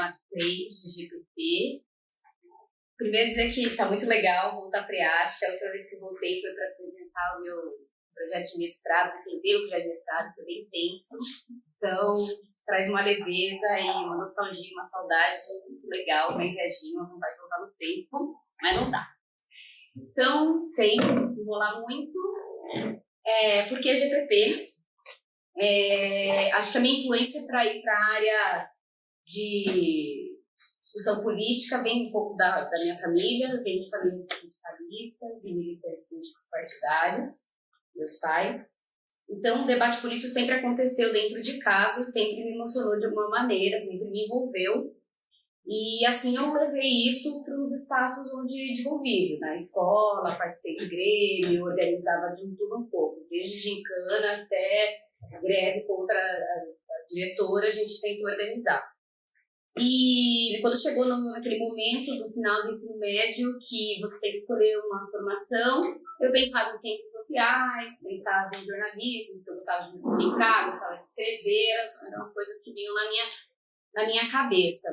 formato 3 de GPP. Primeiro dizer que está muito legal voltar para a IASH. A última vez que eu voltei foi para apresentar o meu projeto de mestrado, defender o projeto de mestrado, foi bem intenso. Então, traz uma leveza e uma nostalgia, uma saudade muito legal, uma invejinha, uma vontade de voltar no tempo, mas não dá. Então, sempre enrolar muito, porque GPP, acho que a minha influência para ir para a área de discussão política vem um pouco da minha família, vem de famílias sindicalistas e militantes políticos partidários, meus pais. Então, o debate político sempre aconteceu dentro de casa, sempre me emocionou de alguma maneira, sempre me envolveu. E assim eu levei isso para os espaços de convívio, na escola, participei de grêmio, organizava de tudo um pouco, desde gincana até greve contra a diretora, a gente tentou organizar. E quando chegou naquele momento do final do ensino médio, que você tem que escolher uma formação, eu pensava em ciências sociais, pensava em jornalismo, porque eu gostava de me comunicar, gostava de escrever, eram as coisas que vinham na minha cabeça.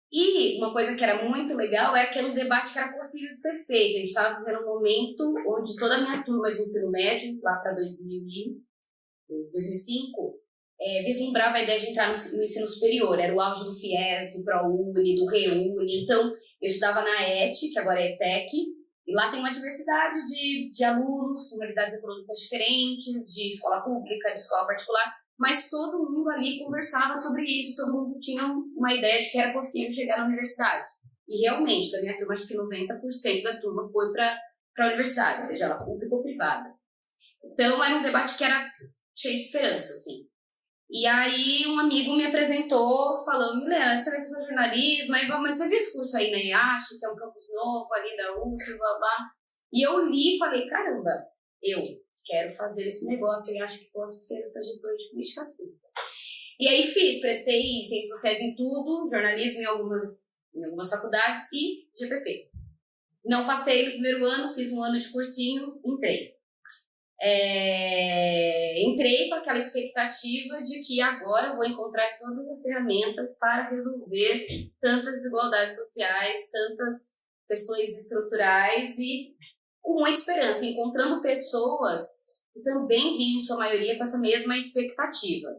E uma coisa que era muito legal era que era um debate que era possível de ser feito. A gente estava vivendo um momento onde toda a minha turma de ensino médio, lá para 2005, vislumbrava a ideia de entrar no ensino superior. Era o auge do FIES, do ProUni, do REUNI. Então, eu estudava na ET, que agora é ETEC, e lá tem uma diversidade de alunos com realidades econômicas diferentes, de escola pública, de escola particular, mas todo mundo ali conversava sobre isso, todo mundo tinha uma ideia de que era possível chegar na universidade. E realmente, da minha turma, acho que 90% da turma foi para a universidade, seja ela pública ou privada. Então, era um debate que era cheio de esperança, assim. E aí, um amigo me apresentou falando: Milena, você vai fazer jornalismo? Aí, mas você viu esse curso aí na IASH, que é um campus novo ali da USP, blá blá. E eu li e falei: caramba, eu quero fazer esse negócio e acho que posso ser essa gestora de políticas públicas. E aí prestei ciências sociais em tudo, jornalismo em algumas faculdades e GPP. Não passei no primeiro ano, fiz um ano de cursinho, entrei. Entrei com aquela expectativa de que agora eu vou encontrar todas as ferramentas para resolver tantas desigualdades sociais, tantas questões estruturais e com muita esperança, encontrando pessoas que também vinham, em sua maioria, com essa mesma expectativa.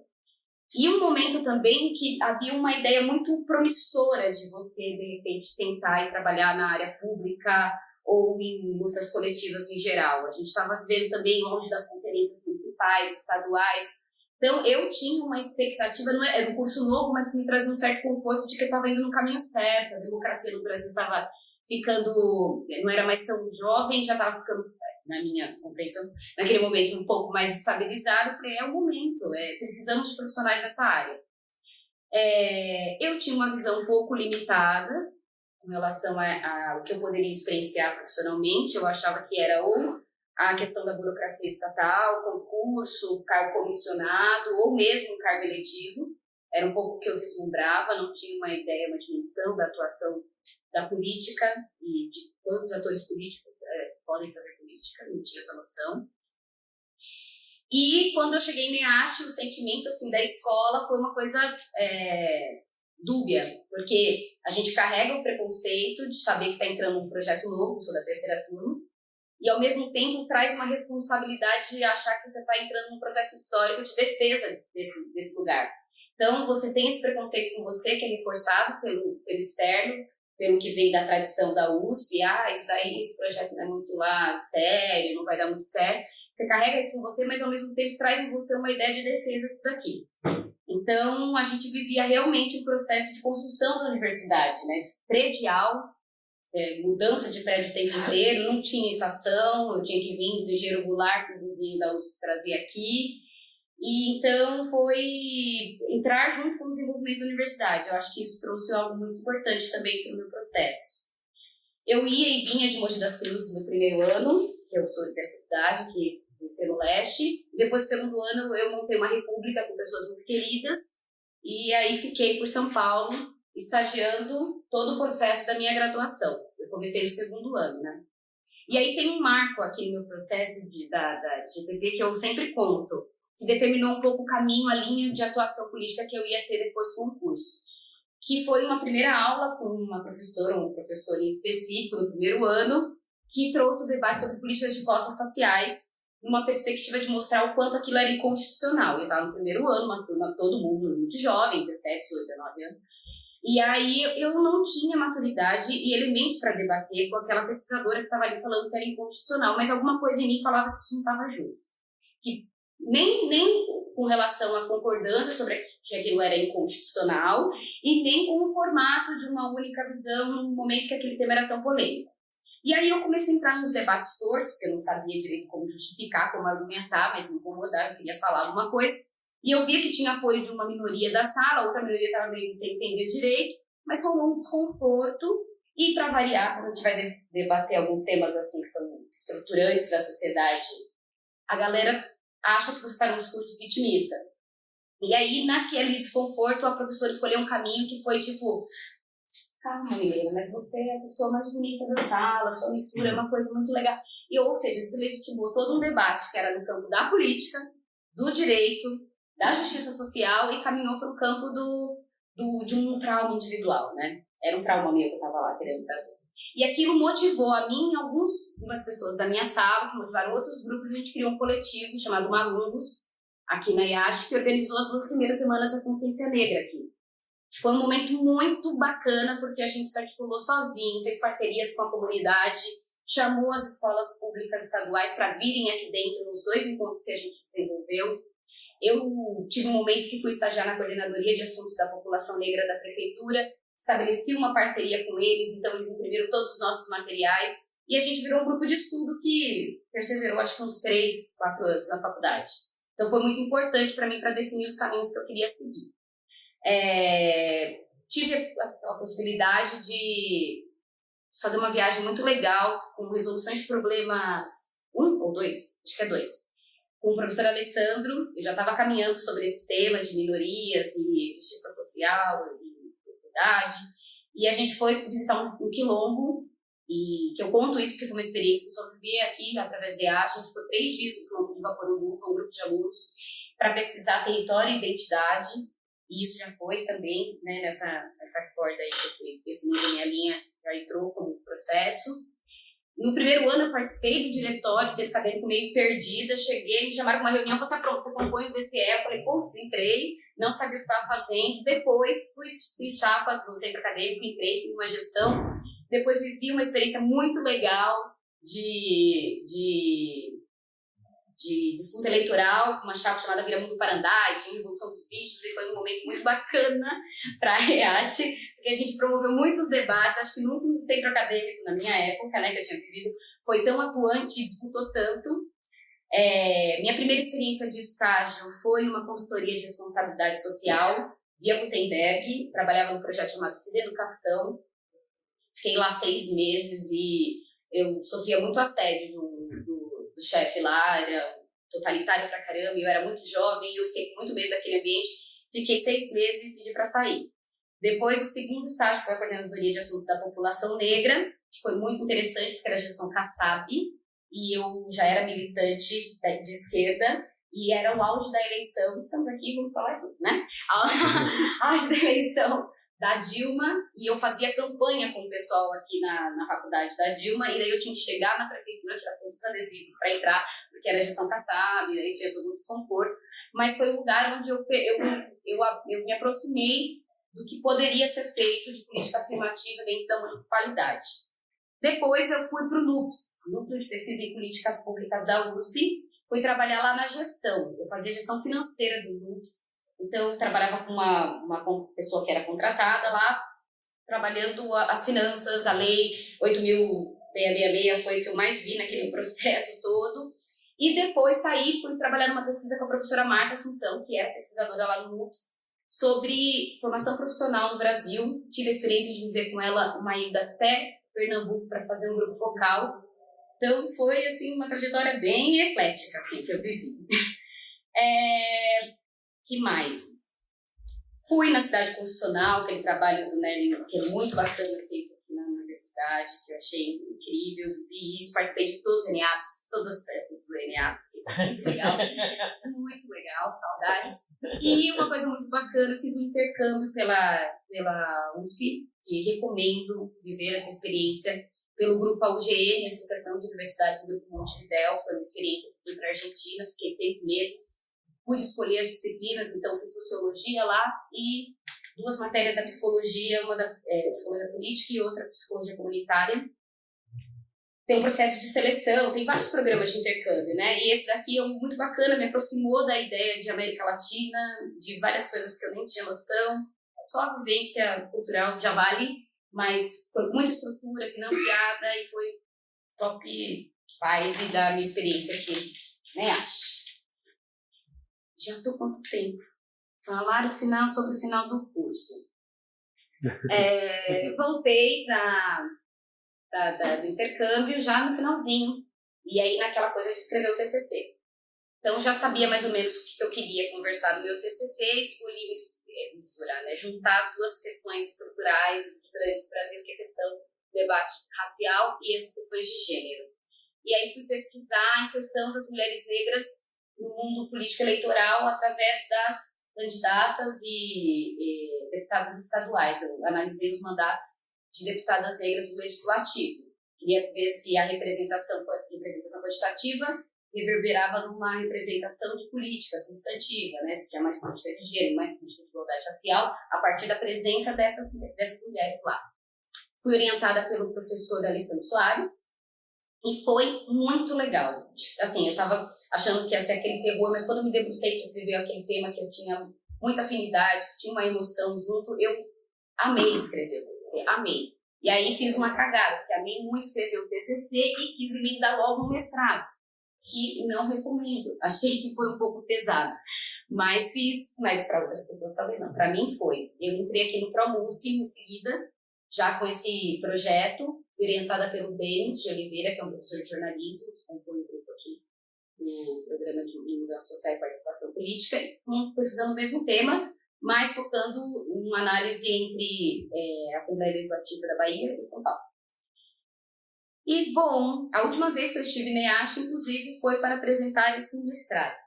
E um momento também que havia uma ideia muito promissora de você, de repente, tentar ir trabalhar na área pública ou em lutas coletivas em geral. A gente estava vivendo também longe das conferências municipais, estaduais. Então, eu tinha uma expectativa, era um curso novo, mas que me trazia um certo conforto de que eu estava indo no caminho certo. A democracia no Brasil estava ficando, não era mais tão jovem, já estava ficando, na minha compreensão, naquele momento um pouco mais estabilizado. Eu falei, é o momento, precisamos de profissionais nessa área. Eu tinha uma visão um pouco limitada com relação ao que eu poderia experienciar profissionalmente. Eu achava que era ou a questão da burocracia estatal, concurso, cargo comissionado, ou mesmo um cargo eletivo. Era um pouco o que eu vislumbrava, não tinha uma ideia, uma dimensão da atuação da política e de quantos atores políticos podem fazer política, não tinha essa noção. E quando eu cheguei em IASH, o sentimento assim, da escola foi uma coisa dúbia, porque a gente carrega o preconceito de saber que está entrando um projeto novo, sou da terceira turma, e ao mesmo tempo traz uma responsabilidade de achar que você está entrando num processo histórico de defesa desse lugar. Então, você tem esse preconceito com você, que é reforçado pelo externo, pelo que vem da tradição da USP, isso daí, esse projeto não é muito lá sério, não vai dar muito certo. Você carrega isso com você, mas ao mesmo tempo traz em você uma ideia de defesa disso daqui. Então, a gente vivia realmente um processo de construção da universidade, né? Predial, mudança de prédio o tempo inteiro, não tinha estação, eu tinha que vir do Engenheiro Goulart, com o buzinho da USP, trazer aqui. E então foi entrar junto com o desenvolvimento da universidade. Eu acho que isso trouxe algo muito importante também para o meu processo. Eu ia e vinha de Mogi das Cruzes no primeiro ano, que eu sou dessa cidade, que do Centro-Leste. Depois do segundo ano eu montei uma república com pessoas muito queridas e aí fiquei por São Paulo estagiando todo o processo da minha graduação. Eu comecei no segundo ano, né? E aí tem um marco aqui no meu processo da GPP que eu sempre conto, que determinou um pouco o caminho, a linha de atuação política que eu ia ter depois com o curso. que foi uma primeira aula com uma professora, um professor em específico, no primeiro ano, que trouxe o debate sobre políticas de cotas raciais, numa perspectiva de mostrar o quanto aquilo era inconstitucional. Eu estava no primeiro ano, uma turma, todo mundo muito jovem, 17, 18, 19 anos, e aí eu não tinha maturidade e elementos para debater com aquela pesquisadora que estava ali falando que era inconstitucional, mas alguma coisa em mim falava que isso não estava justo. Que nem com relação à concordância sobre que aquilo era inconstitucional e nem com o formato de uma única visão no momento que aquele tema era tão polêmico. E aí eu comecei a entrar nos debates tortos, porque eu não sabia direito como justificar, como argumentar, mas me incomodava, eu queria falar alguma coisa. E eu via que tinha apoio de uma minoria da sala, outra minoria estava meio sem entender direito, mas rolou um desconforto. E para variar, quando a gente vai debater alguns temas assim que são estruturantes da sociedade, a galera acha que você está num discurso vitimista. E aí, naquele desconforto, a professora escolheu um caminho que foi tipo: calma, menina, mas você é a pessoa mais bonita da sala, sua mistura é uma coisa muito legal. E, ou seja, deslegitimou todo um debate que era no campo da política, do direito, da justiça social e caminhou para o campo de um trauma individual, né? Era um trauma meu que eu estava lá querendo trazer. E aquilo motivou a mim e algumas pessoas da minha sala, que motivaram outros grupos. A gente criou um coletivo chamado Malungos, aqui na IASH, que organizou as 2 primeiras semanas da consciência negra aqui. Foi um momento muito bacana, porque a gente se articulou sozinho, fez parcerias com a comunidade, chamou as escolas públicas estaduais para virem aqui dentro nos 2 encontros que a gente desenvolveu. Eu tive um momento que fui estagiar na Coordenadoria de Assuntos da População Negra da Prefeitura, estabeleci uma parceria com eles, então eles imprimiram todos os nossos materiais e a gente virou um grupo de estudo que perseverou, acho que uns 3, 4 anos na faculdade. Então foi muito importante para mim para definir os caminhos que eu queria seguir. Tive a possibilidade de fazer uma viagem muito legal com resoluções de problemas 1 ou 2, acho que é 2, com o professor Alessandro. Eu já estava caminhando sobre esse tema de minorias e justiça social e equidade, e a gente foi visitar um quilombo, e que eu conto isso porque foi uma experiência que eu só vivi aqui através de a gente ficou 3 dias no quilombo de Vaporungu, foi um grupo de alunos para pesquisar território e identidade. E isso já foi também, né, nessa corda aí que eu fui definindo a minha linha, já entrou como processo. No primeiro ano eu participei do diretório, centro acadêmico meio perdida, cheguei, me chamaram para uma reunião, falei assim: pronto, você compõe o DCE. Eu falei: putz, entrei, não sabia o que estava fazendo. Depois fui chapa do centro acadêmico, entrei, fui numa gestão. Depois vivi uma experiência muito legal de disputa eleitoral, com uma chapa chamada Vira Mundo Parandá, e tinha Revolução dos Bichos, e foi um momento muito bacana para a REACH, porque a gente promoveu muitos debates. Acho que nunca no centro acadêmico, na minha época, né, que eu tinha vivido, foi tão atuante e disputou tanto. Minha primeira experiência de estágio foi numa consultoria de responsabilidade social, via Gutenberg, trabalhava num projeto chamado Cida Educação. Fiquei lá 6 meses e eu sofria muito assédio do chefe lá, era totalitário pra caramba, e eu era muito jovem, e eu fiquei com muito medo daquele ambiente. Fiquei 6 meses e pedi para sair. Depois, o segundo estágio foi a Coordenadoria de Assuntos da População Negra, que foi muito interessante, porque era a gestão Kassab, e eu já era militante de esquerda, e era o auge da eleição. Estamos aqui, vamos falar tudo, né? Auge da eleição da Dilma, e eu fazia campanha com o pessoal aqui na faculdade da Dilma, e daí eu tinha que chegar na prefeitura, tirar todos os adesivos para entrar, porque era gestão Kassab, daí tinha todo um desconforto, mas foi um lugar onde eu me aproximei do que poderia ser feito de política afirmativa dentro da municipalidade. Depois eu fui para o NUPS, Núcleo de Pesquisa em Políticas Públicas da USP, fui trabalhar lá na gestão, eu fazia gestão financeira do NUPS. Então, eu trabalhava com uma pessoa que era contratada lá, trabalhando as finanças, a lei 8.666 foi o que eu mais vi naquele processo todo. E depois saí, fui trabalhar numa pesquisa com a professora Marta Assunção, que é pesquisadora lá no MUPS, sobre formação profissional no Brasil. Tive a experiência de viver com ela uma ida até Pernambuco para fazer um grupo focal. Então, foi assim, uma trajetória bem eclética assim, que eu vivi. Que mais? Fui na Cidade Constitucional, aquele trabalho do Nerlin, que é muito bacana, feito aqui na universidade, que eu achei incrível, vi isso, participei de todos os ENEAPs, todas as festas dos ENEAPs, que foi muito legal, saudades. E uma coisa muito bacana, eu fiz um intercâmbio pela USP, que recomendo viver essa experiência, pelo grupo AUGN, Associação de Universidades do Grupo Montevidéu. Foi uma experiência que fui para a Argentina, fiquei 6 meses, pude escolher as disciplinas, então fiz Sociologia lá e 2 matérias da Psicologia, uma da Psicologia Política e outra Psicologia Comunitária. Tem um processo de seleção, tem vários programas de intercâmbio, né? E esse daqui é muito bacana, me aproximou da ideia de América Latina, de várias coisas que eu nem tinha noção. Só a vivência cultural já vale, mas foi muita estrutura financiada e foi top 5 da minha experiência aqui, né, acho. Já estou quanto tempo? Falar sobre o final do curso. Voltei do intercâmbio já no finalzinho, e aí naquela coisa de escrever o TCC. Então já sabia mais ou menos o que eu queria conversar no meu TCC, escolhi misturar, né? Juntar 2 questões estruturantes do Brasil, que é a questão do debate racial e as questões de gênero. E aí fui pesquisar a inserção das mulheres negras no mundo político eleitoral através das candidatas e deputadas estaduais. Eu analisei os mandatos de deputadas negras no Legislativo. Queria ver se a representação quantitativa reverberava numa representação de política substantiva, né? Se tinha mais política de gênero, mais política de igualdade racial, a partir da presença dessas mulheres lá. Fui orientada pelo professor Alessandro Soares e foi muito legal. Assim, eu estava achando que ia ser aquele terror, mas quando eu me debrucei para escrever aquele tema que eu tinha muita afinidade, que tinha uma emoção junto, eu amei escrever o TCC, amei. E aí fiz uma cagada, porque amei muito escrever o TCC e quis emendar logo no mestrado, que não recomendo. Achei que foi um pouco pesado, mas fiz, mas para outras pessoas talvez não. Para mim foi. Eu entrei aqui no ProMusp em seguida, já com esse projeto, orientada pelo Denis de Oliveira, que é um professor de jornalismo, que compõe o grupo aqui do Programa de Mudança Social e Participação Política, pesquisando o mesmo tema, mas focando em uma análise entre a Assembleia Legislativa da Bahia e São Paulo. E, bom, a última vez que eu estive na EASH, inclusive, foi para apresentar esse mestrado.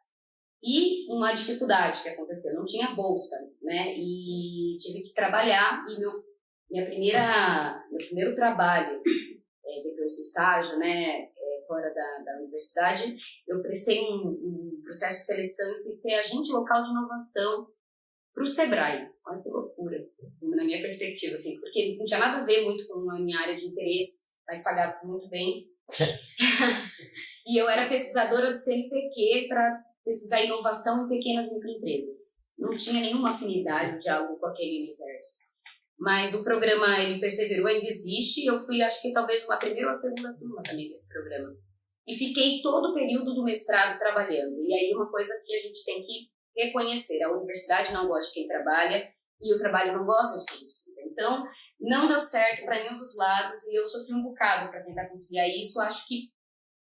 E uma dificuldade que aconteceu, não tinha bolsa, né? E tive que trabalhar, e meu primeiro trabalho, depois do estágio, né, fora da universidade, eu prestei um processo de seleção e fui ser agente local de inovação para o Sebrae. Olha que loucura, na minha perspectiva, assim, porque não tinha nada a ver muito com a minha área de interesse, mas pagava-se muito bem. E eu era pesquisadora do CNPq para pesquisar inovação em pequenas microempresas. Não tinha nenhuma afinidade de algo com aquele universo. Mas o programa, ele perseverou, ainda existe. Eu fui, acho que talvez uma primeira ou a segunda turma também desse programa. E fiquei todo o período do mestrado trabalhando. E aí uma coisa que a gente tem que reconhecer, a universidade não gosta de quem trabalha e o trabalho não gosta de quem estuda. Então, não deu certo para nenhum dos lados e eu sofri um bocado para tentar conciliar isso. Acho que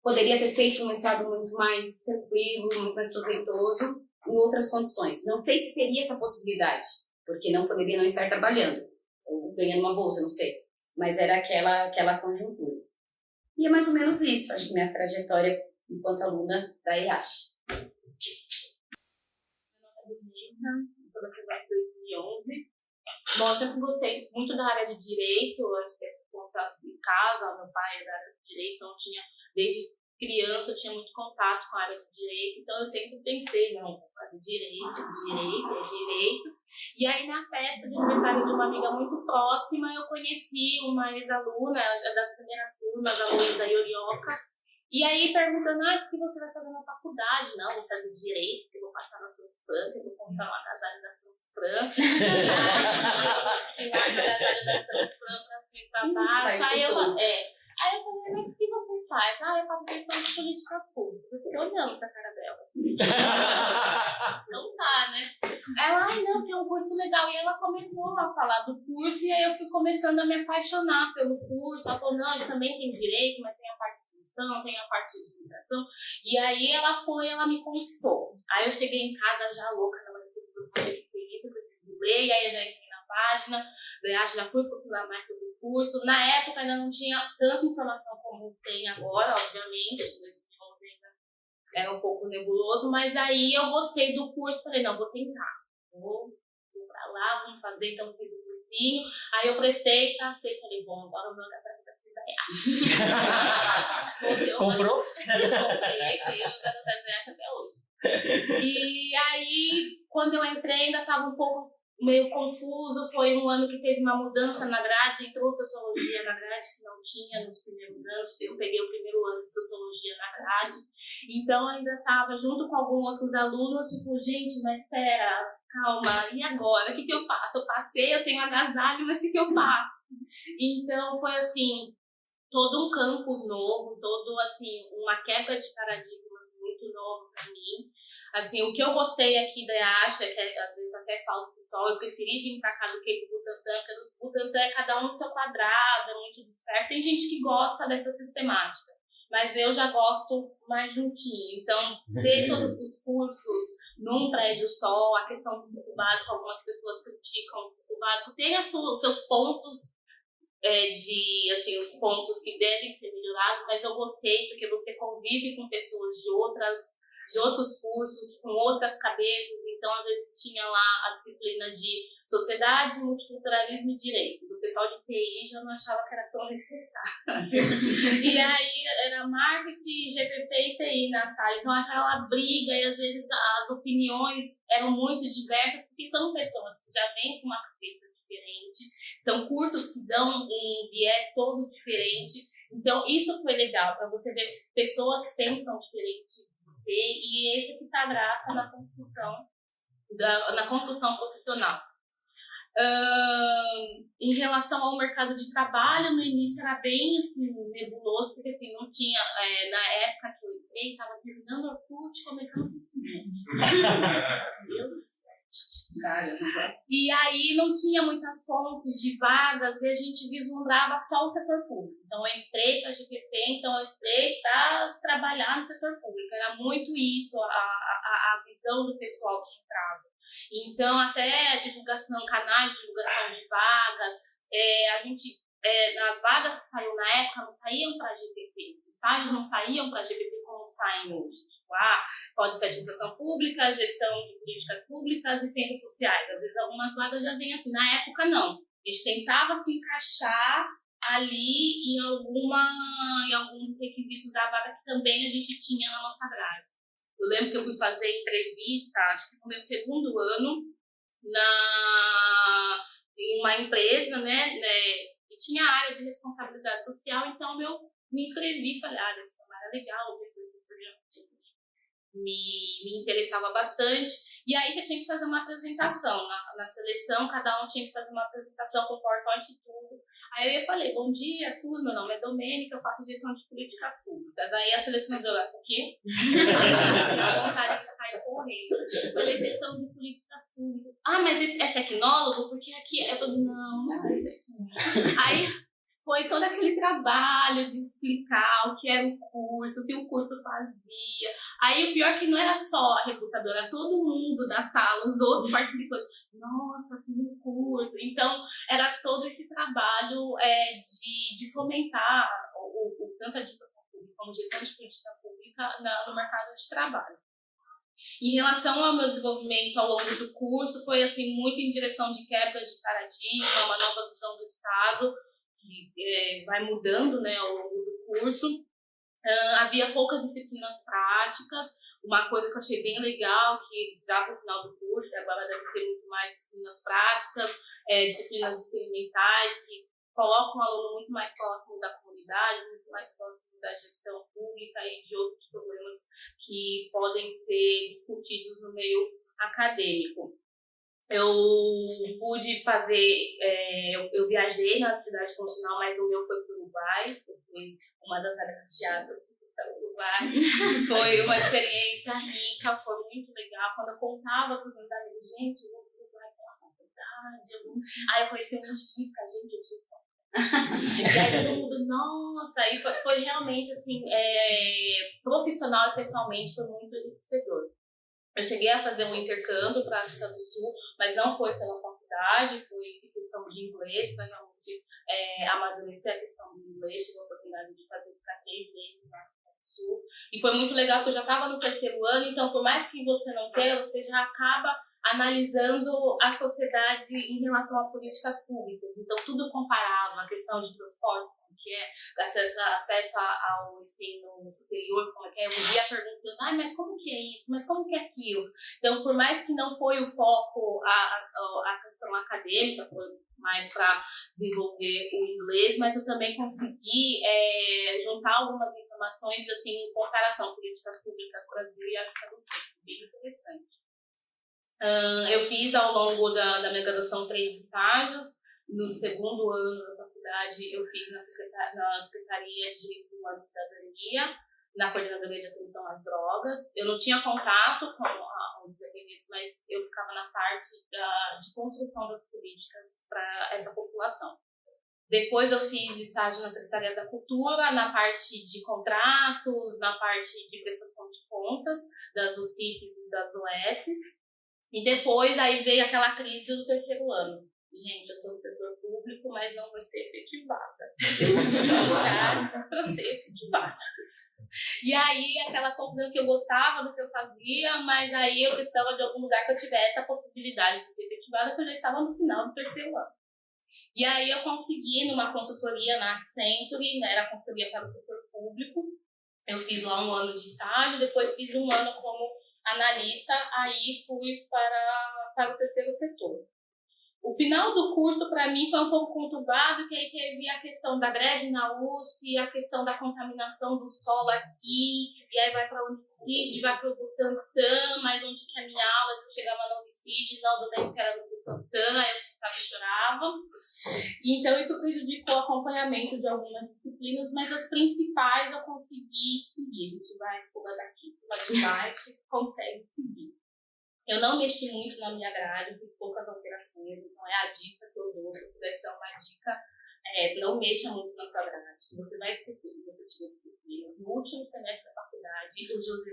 poderia ter feito um mestrado muito mais tranquilo, muito mais proveitoso, em outras condições. Não sei se teria essa possibilidade, porque não poderia não estar trabalhando, ou ganhando uma bolsa, não sei. Mas era aquela conjuntura. E é mais ou menos isso, acho que minha trajetória enquanto aluna da IASH. Meu nome é Dominga, sou da FEVAC 2011. Bom, eu sempre gostei muito da área de direito, acho que é por conta de casa, meu pai é da área de direito, então desde criança eu tinha muito contato com a área de direito, então eu sempre pensei, não, vou fazer direito. E aí na festa de aniversário de uma amiga muito próxima, eu conheci uma ex-aluna, das primeiras turmas, a Luísa Yorioka, e aí perguntando, o que você vai fazer na faculdade? Não, vou fazer direito, porque vou passar na São Franca, vou comprar uma agasalho da São Franca, ensinar uma agasalho da São Franca pra cima e pra baixo. Aí eu falei, mas o que você faz? Eu faço questão de políticas públicas. Eu fiquei olhando pra cara dela. Não tá, né? Ela, não, tem um curso legal. E ela começou a falar do curso e aí eu fui começando a me apaixonar pelo curso. Ela falou, não, a gente também tem direito, mas tem a parte de gestão, tem a parte de educação. E aí ela me conquistou. Aí eu cheguei em casa já louca, não, mas eu preciso saber o que é isso, eu preciso ler. E aí eu já entrei na página, já fui procurar mais sobre o curso. Na época ainda não tinha tanta informação como tem agora, obviamente. 2011 ainda era um pouco nebuloso, mas aí eu gostei do curso. Falei, não, vou tentar. Vou pra lá, vamos fazer. Então fiz o cursinho. Aí eu prestei, passei. Falei, bom, agora o meu casamento vai ser reais. Comprou? Comprei, tenho o meu casamento até hoje. E aí, quando eu entrei, ainda estava um pouco meio confuso. Foi um ano que teve uma mudança na grade, entrou sociologia na grade, que não tinha nos primeiros anos. Eu peguei o primeiro ano de sociologia na grade. Então, ainda estava junto com alguns outros alunos, tipo, gente, mas espera, calma, e agora? O que eu faço? Eu passei, eu tenho agasalho, mas o que eu faço? Então, foi assim, todo um campus novo, todo, assim, uma quebra de paradigmas muito novo para mim. Assim, o que eu gostei aqui da EASH, que às vezes até falo pro pessoal, eu preferi vir pra cá do que pro Butantan, porque o Butantan é cada um no seu quadrado, é muito disperso. Tem gente que gosta dessa sistemática, mas eu já gosto mais juntinho. Então, ter todos os cursos num prédio só, a questão do ciclo básico, algumas pessoas criticam o ciclo básico, tem os seus pontos, os pontos que devem ser melhorados, mas eu gostei porque você convive com pessoas de outros cursos, com outras cabeças. Então, às vezes tinha lá a disciplina de sociedade, multiculturalismo e direito. O pessoal de TI já não achava que era tão necessário. E aí era marketing, GPP e TI na sala. Então, aquela briga e às vezes as opiniões eram muito diversas, porque são pessoas que já vêm com uma cabeça diferente, são cursos que dão um viés todo diferente. Então, isso foi legal, para você ver pessoas que pensam diferente de você, e esse que tá a graça na construção profissional. Em relação ao mercado de trabalho, no início era bem assim, nebuloso, porque assim, não tinha, na época que eu entrei, estava terminando o Orkut, começando o Facebook. Meu Deus do céu. Caramba. E aí não tinha muitas fontes de vagas e a gente vislumbrava só o setor público. Então eu entrei para a GPP, então eu entrei para trabalhar no setor público. Era muito isso, a visão do pessoal que entrava. Então até a divulgação, canais de divulgação de vagas, a gente... nas vagas que saíram na época não saíam para a GPP, os estágios não saíam para a GPP como saem hoje. Tipo, pode ser administração pública, gestão de políticas públicas e ciências sociais. Às vezes algumas vagas já vêm assim. Na época não. A gente tentava se encaixar ali em alguns requisitos da vaga que também a gente tinha na nossa grade. Eu lembro que eu fui fazer entrevista, acho que no meu segundo ano, em uma empresa, né, e tinha a área de responsabilidade social, então eu me inscrevi, falei, deve ser uma área legal, esse projeto me interessava bastante. E aí você tinha que fazer uma apresentação na seleção, cada um tinha que fazer uma apresentação com PowerPoint e tudo. Aí eu falei, bom dia, tudo, meu nome é Domênica, eu faço gestão de políticas públicas. Aí a selecionadora, o quê? Tinha vontade de sair correndo. Eu falei, gestão de políticas públicas. Mas esse é tecnólogo? Porque aqui eu falei, não é tecnólogo. Aí foi todo aquele trabalho de explicar o que era o curso, o que o curso fazia. Aí o pior é que não era só a recrutadora, todo mundo da sala, os outros participantes. Nossa, que um curso. Então, era todo esse trabalho de fomentar tanto a administração pública como gestão de política pública no mercado de trabalho. Em relação ao meu desenvolvimento ao longo do curso, foi assim, muito em direção de quebras de paradigma, uma nova visão do Estado, que vai mudando, né, ao longo do curso. Havia poucas disciplinas práticas, uma coisa que eu achei bem legal, que já para o final do curso, agora deve ter muito mais disciplinas práticas, disciplinas experimentais, que colocam o aluno muito mais próximo da comunidade, muito mais próximo da gestão pública e de outros problemas que podem ser discutidos no meio acadêmico. Eu pude fazer, eu viajei na cidade continental, mas o meu foi para o Uruguai, eu fui uma das agraciadas que fui para o Uruguai. Foi uma experiência rica, foi muito legal. Quando eu contava para os meus amigos, gente, eu vou para o Uruguai pela faculdade, aí eu conheci uma Chica, gente, eu tive e aí todo mundo, nossa, aí foi realmente assim, profissional e pessoalmente foi muito enriquecedor. Eu cheguei a fazer um intercâmbio para a África do Sul, mas não foi pela faculdade. faculdade, foi questão de inglês, para realmente amadurecer a questão do inglês. Tive a oportunidade de ficar 3 meses na África do Sul. E foi muito legal, porque eu já estava no 3º ano, então por mais que você não queira, você já acaba analisando a sociedade em relação a políticas públicas. Então, tudo comparava, a questão de transportes, como que é, acesso ao ensino superior, como que é, eu vivia perguntando, mas como que é isso, mas como que é aquilo? Então, por mais que não foi o foco, a questão acadêmica, foi mais para desenvolver o inglês, mas eu também consegui juntar algumas informações, assim, em comparação, políticas públicas do Brasil e África do Sul, bem interessante. Eu fiz ao longo da minha graduação 3 estágios. No 2º ano da faculdade, eu fiz na Secretaria de Direitos Humanos e Cidadania, na Coordenadoria de Atenção às Drogas. Eu não tinha contato com os dependentes, mas eu ficava na parte de construção das políticas para essa população. Depois eu fiz estágio na Secretaria da Cultura, na parte de contratos, na parte de prestação de contas das UCIPs e das OS. E depois aí veio aquela crise do 3º ano. Gente, eu estou no setor público, mas não vai ser efetivada. Para ser efetivada. E aí aquela confusão que eu gostava do que eu fazia, mas aí eu precisava de algum lugar que eu tivesse a possibilidade de ser efetivada, porque eu já estava no final do 3º ano. E aí eu consegui, numa consultoria na Accenture, né, era consultoria para o setor público. Eu fiz lá 1 ano de estágio, depois fiz 1 ano como analista, aí fui para o 3º setor. O final do curso, para mim, foi um pouco conturbado, que aí teve a questão da greve na USP, a questão da contaminação do solo aqui, e aí vai para o Unicid, vai para o Butantã, mas onde que é a minha aula, eu chegava no Unicid, não, do bem que era no Butantã, aí eu sentava e chorava. Então, isso prejudicou o acompanhamento de algumas disciplinas, mas as principais eu consegui seguir. A gente vai pular daqui, pular de baixo, consegue seguir. Eu não mexi muito na minha grade, eu fiz poucas alterações, então é a dica que eu dou. Se eu pudesse dar uma dica, não mexa muito na sua grade, que você vai esquecer que você tinha disciplinas. No último semestre da faculdade, o José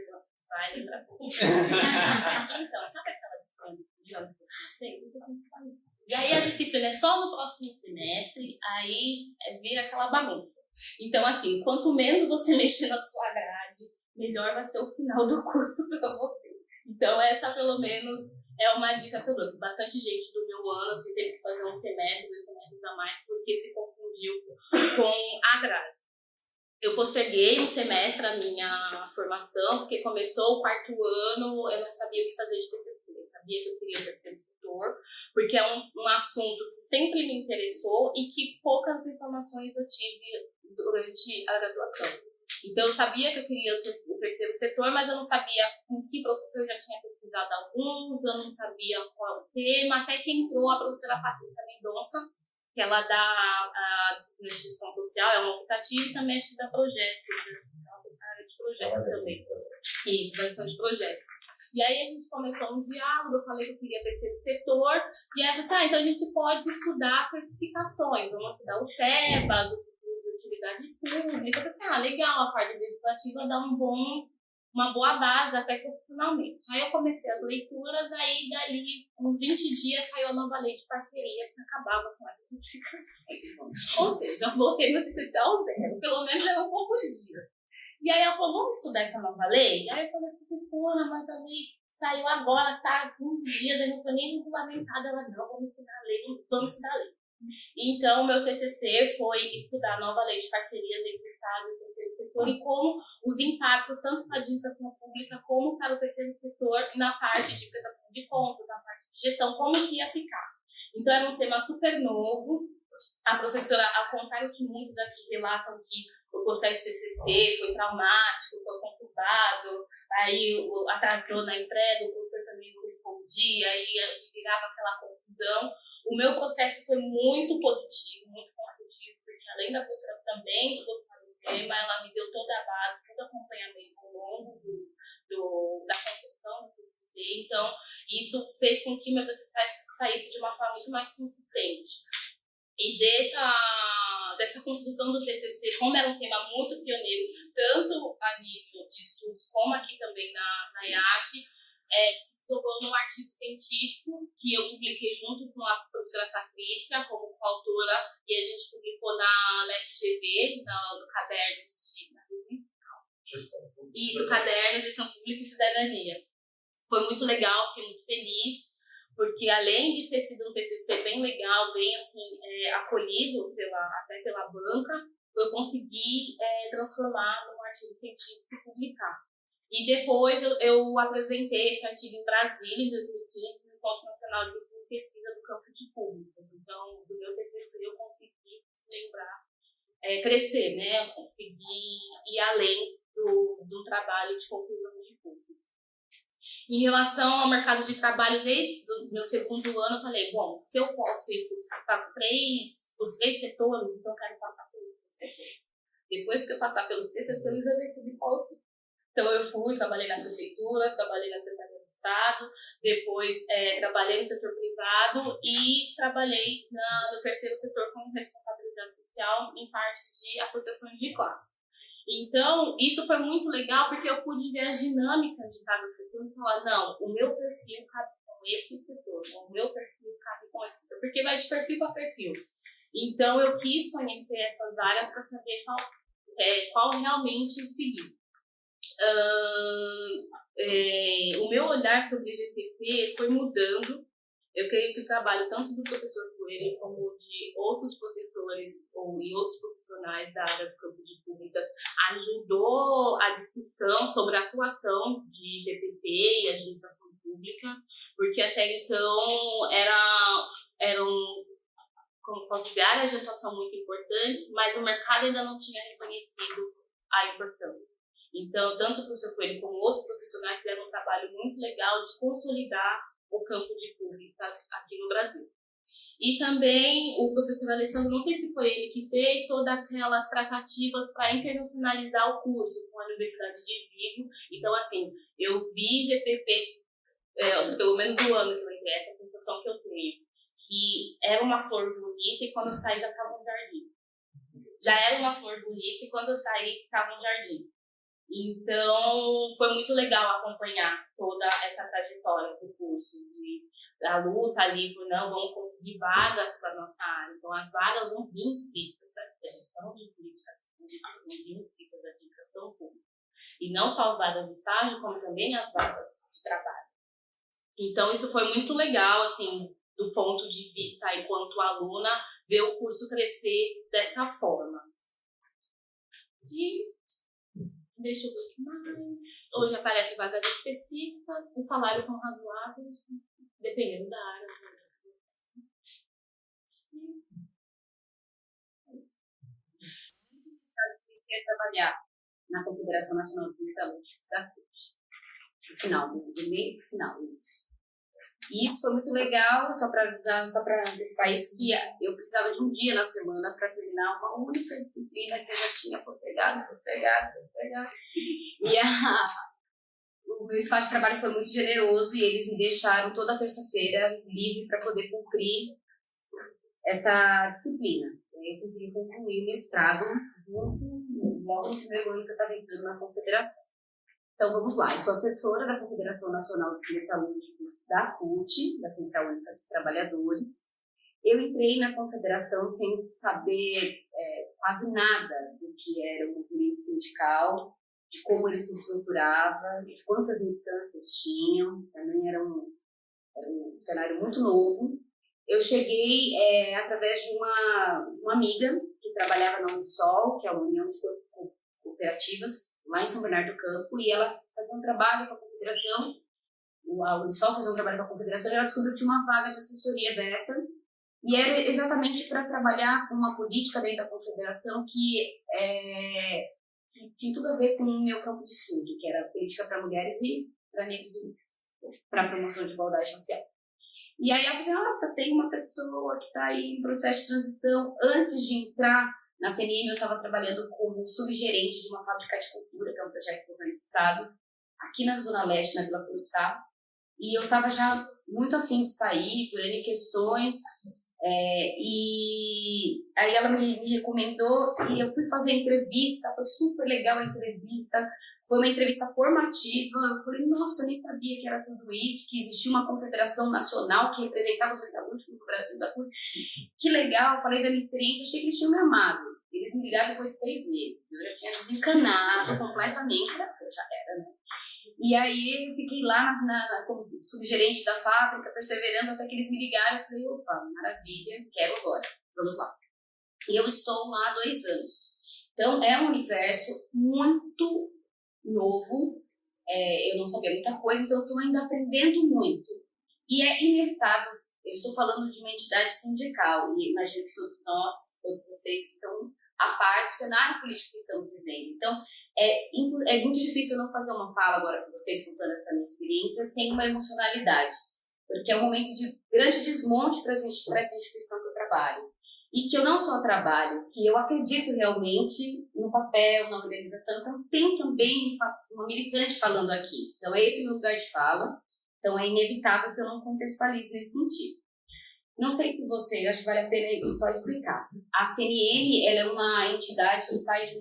vai lembrar você. Então, sabe aquela disciplina que você não fez? Você tem que fazer. E aí a disciplina é só no próximo semestre, aí vira aquela bagunça. Então, assim, quanto menos você mexer na sua grade, melhor vai ser o final do curso para você. Então, essa, pelo menos, é uma dica que eu dou. Bastante gente do meu ano assim, teve que fazer 1 semestre, 2 semestres a mais, porque se confundiu com a grade. Eu posterguei 1 semestre a minha formação, porque começou o 4º ano, eu não sabia o que fazer de TCC. Eu sabia que eu queria o 3º setor, porque é um assunto que sempre me interessou e que poucas informações eu tive durante a graduação. Então, eu sabia que eu queria o 3º setor, mas eu não sabia com que professor eu já tinha pesquisado alguns, eu não sabia qual o tema, até que entrou a professora Patrícia Mendonça, que ela dá a disciplina de gestão social, é uma optativa, e também acho que dá projetos, a área de projetos também. Isso, produção de projetos. E aí a gente começou um diálogo, eu falei que eu queria 3º setor, e aí eu falei, então a gente pode estudar certificações, vamos estudar o SEBAS, de utilidade pública. Eu pensei, legal, a parte legislativa dá uma boa base até profissionalmente. Aí eu comecei as leituras, aí dali uns 20 dias saiu a nova lei de parcerias que acabava com essas certificações. Ou seja, eu voltei meu TCC ao 0, pelo menos era um pouco giro. E aí ela falou, vamos estudar essa nova lei? Aí eu falei, professora, mas a lei saiu agora, tá 15 dias, eu não foi nem regulamentada. Ela, não, vamos estudar a lei, vamos estudar a lei. Então, o meu TCC foi estudar a nova lei de parcerias entre o Estado e o 3º setor e como os impactos, tanto para a administração pública como para o 3º setor, na parte de prestação de contas, na parte de gestão, como que ia ficar. Então, era um tema super novo. A professora, ao contrário que muitos aqui relatam que o processo de TCC foi traumático, foi conturbado, aí atrasou na entrega, o professor também não respondia, aí virava aquela confusão. O meu processo foi muito positivo, muito construtivo, porque além da professora também gostar do tema, ela me deu toda a base, todo o acompanhamento ao longo da construção do TCC. Então, isso fez com que meu TCC saísse de uma forma muito mais consistente. E dessa construção do TCC, como era um tema muito pioneiro, tanto a nível de estudos como aqui também na IASH, se desdobrou num artigo científico que eu publiquei junto com a professora Patrícia, como coautora, e a gente publicou na FGV, no caderno Isso, caderno, Gestão Pública e Cidadania. Foi muito legal, fiquei muito feliz, porque além de ter sido um TCC bem legal, bem assim, acolhido até pela banca, eu consegui transformar num artigo científico e publicar. E depois eu apresentei esse artigo em Brasília, em 2015, no Encontro Nacional de Ensino e Pesquisa do Campo de Públicas. Então, do meu TCC eu consegui crescer, né? Eu consegui ir além de um trabalho de conclusão de cursos. Em relação ao mercado de trabalho, desde o meu segundo ano, eu falei, bom, se eu posso ir para os três setores, então eu quero passar pelos três setores. Depois que eu passar pelos três setores, eu decidi qual eu fui. Então eu trabalhei na prefeitura, trabalhei na Secretaria do Estado, depois trabalhei no setor privado e trabalhei no terceiro setor com responsabilidade social em parte de associações de classe. Então, isso foi muito legal porque eu pude ver as dinâmicas de cada setor e falar, não, o meu perfil cabe com esse setor, o meu perfil cabe com esse setor, porque vai de perfil para perfil. Então, eu quis conhecer essas áreas para saber qual realmente seguir. O meu olhar sobre o GPP foi mudando. Eu creio que o trabalho tanto do professor Coelho como de outros professores e outros profissionais da área do campo de públicas ajudou a discussão sobre a atuação de GPP e administração pública, porque até então eram como posso dizer, áreas de atuação muito importantes, mas o mercado ainda não tinha reconhecido a importância. Então, tanto o professor Coelho como outros profissionais fizeram um trabalho muito legal de consolidar o campo de públicas aqui no Brasil. E também o professor Alessandro, não sei se foi ele que fez todas aquelas tratativas para internacionalizar o curso com a Universidade de Vigo. Então, assim, eu vi GPP, pelo menos o ano que eu entrei, essa sensação que eu tenho, que era uma flor bonita e quando eu saí já estava um jardim. Já era uma flor bonita e quando eu saí estava um jardim. Então, foi muito legal acompanhar toda essa trajetória do curso, da luta ali por vamos conseguir vagas para a nossa área. Então, as vagas vão vir escritas, a gestão de políticas públicas vão vir escritas da administração pública. E não só as vagas de estágio, como também as vagas de trabalho. Então, isso foi muito legal, assim, do ponto de vista, enquanto aluna, ver o curso crescer dessa forma. E deixa eu ver mais. Hoje aparecem vagas específicas, os salários são razoáveis, dependendo da área. Eu comecei a trabalhar na Confederação Nacional dos Metalúrgicos da CUT. No final, do meio pro final, isso. E isso foi muito legal, só para avisar, só para antecipar isso, que eu precisava de um dia na semana para terminar uma única disciplina que eu já tinha postergado. E o meu espaço de trabalho foi muito generoso e eles me deixaram toda terça-feira livre para poder cumprir essa disciplina. Eu consegui concluir o mestrado logo no primeiro ano que eu estava entrando na Confederação. Então, vamos lá. Eu sou assessora da Confederação Nacional dos Metalúrgicos da CUT, da Central Única dos Trabalhadores. Eu entrei na Confederação sem saber quase nada do que era o movimento sindical, de como ele se estruturava, de quantas instâncias tinham. Também era um cenário muito novo. Eu cheguei através de uma amiga que trabalhava na Unisol, que é a União de Cooperativas, lá em São Bernardo do Campo, e ela fazia um trabalho com a Confederação, a Unisol fazia um trabalho com a Confederação, e ela descobriu que tinha uma vaga de assessoria aberta, e era exatamente para trabalhar com uma política dentro da Confederação que tinha tudo a ver com o meu campo de estudo, que era política para mulheres e para negros e negras, para a promoção de igualdade racial. E aí ela falou assim, nossa, tem uma pessoa que está aí em processo de transição. Antes de entrar na CNM, eu estava trabalhando como subgerente de uma fábrica de cultura, que é um projeto do governo do estado, aqui na Zona Leste, na Vila Curuçá. E eu estava já muito afim de sair, por N questões. E aí ela me recomendou e eu fui fazer a entrevista, foi super legal a entrevista Foi uma entrevista formativa. Eu falei, nossa, eu nem sabia que era tudo isso, que existia uma confederação nacional que representava os metalúrgicos do Brasil da CUT. Que legal, falei da minha experiência, achei que eles tinham me amado. Eles me ligaram depois de 6 meses. Eu já tinha desencanado completamente. Já era, né? E aí eu fiquei lá como subgerente da fábrica, perseverando até que eles me ligaram. Eu falei, opa, maravilha, quero agora, vamos lá. E eu estou lá há 2 anos. Então é um universo muito novo, eu não sabia muita coisa, então eu estou ainda aprendendo muito. E é inevitável, eu estou falando de uma entidade sindical, e imagino que todos nós, todos vocês estão a par do cenário político que estamos vivendo. Então, é muito difícil eu não fazer uma fala agora com vocês, contando essa minha experiência, sem uma emocionalidade, porque é um momento de grande desmonte para essa instituição que eu trabalho. E que eu não só trabalho, que eu acredito realmente no papel, na organização. Então, tem também uma militante falando aqui. Então, esse é o meu lugar de fala. Então, é inevitável que eu não contextualize nesse sentido. Não sei se eu acho que vale a pena só explicar. A CNM, ela é uma entidade que sai de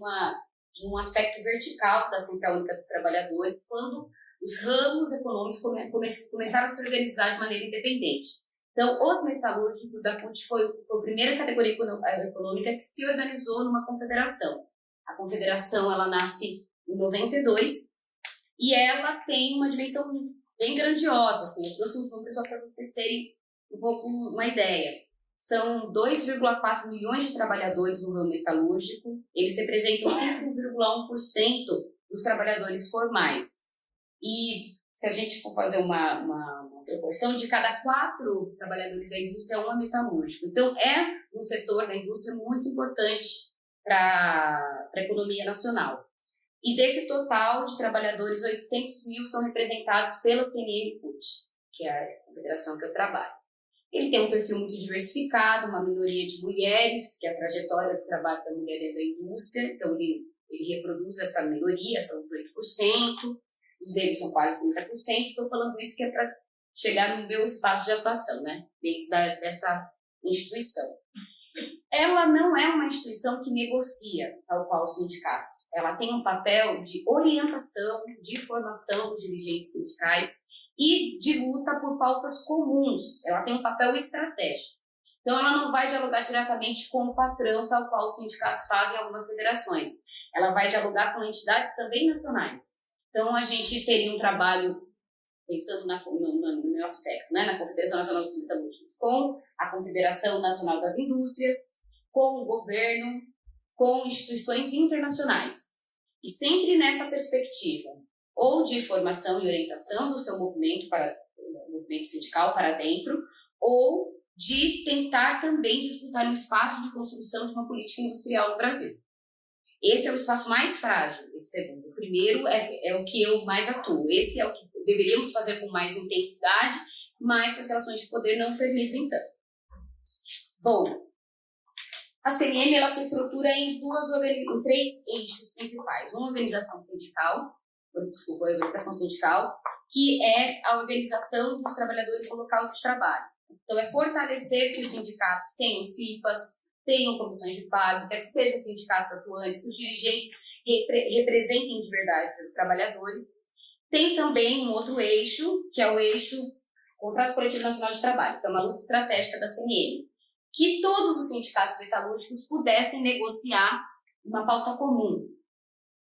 um aspecto vertical da Central Única dos Trabalhadores, quando os ramos econômicos começaram a se organizar de maneira independente. Então, os metalúrgicos da CUT foi a primeira categoria econômica que se organizou numa confederação. A confederação, ela nasce em 92 e ela tem uma dimensão bem grandiosa. Assim, eu trouxe um pessoal para vocês terem um pouco uma ideia. São 2,4 milhões de trabalhadores no ramo metalúrgico, eles representam 5,1% dos trabalhadores formais. E se a gente for fazer uma proporção, de cada 4 trabalhadores da indústria, 1 é metalúrgico. Então, é um setor da indústria muito importante para a economia nacional. E desse total de trabalhadores, 800 mil são representados pela CNM-CUT, que é a confederação que eu trabalho. Ele tem um perfil muito diversificado, uma minoria de mulheres, porque a trajetória do trabalho da mulher dentro da indústria, então ele reproduz essa minoria, são os 8%, os deles são quase 30%. Estou falando isso que é para chegar no meu espaço de atuação, né, dentro dessa instituição. Ela não é uma instituição que negocia, tal qual os sindicatos. Ela tem um papel de orientação, de formação dos dirigentes sindicais e de luta por pautas comuns. Ela tem um papel estratégico. Então, ela não vai dialogar diretamente com o patrão, tal qual os sindicatos fazem em algumas federações. Ela vai dialogar com entidades também nacionais. Então, a gente teria um trabalho, pensando no meu aspecto, né, na Confederação Nacional dos Metalúrgicos, com a Confederação Nacional das Indústrias, com o governo, com instituições internacionais. E sempre nessa perspectiva, ou de formação e orientação do seu movimento sindical para dentro, ou de tentar também disputar um espaço de construção de uma política industrial no Brasil. Esse é o espaço mais frágil, esse segundo. O primeiro é o que eu mais atuo. Esse é o que deveríamos fazer com mais intensidade, mas que as relações de poder não permitem tanto. Bom, a CNM ela se estrutura em 3 eixos principais. Uma organização sindical, que é a organização dos trabalhadores no local de trabalho. Então, é fortalecer que os sindicatos tenham CIPAs, tenham comissões de fábrica, que sejam sindicatos atuantes, que os dirigentes representem de verdade os trabalhadores. Tem também um outro eixo, que é o eixo Contrato Coletivo Nacional de Trabalho, que é uma luta estratégica da CNM, que todos os sindicatos metalúrgicos pudessem negociar uma pauta comum,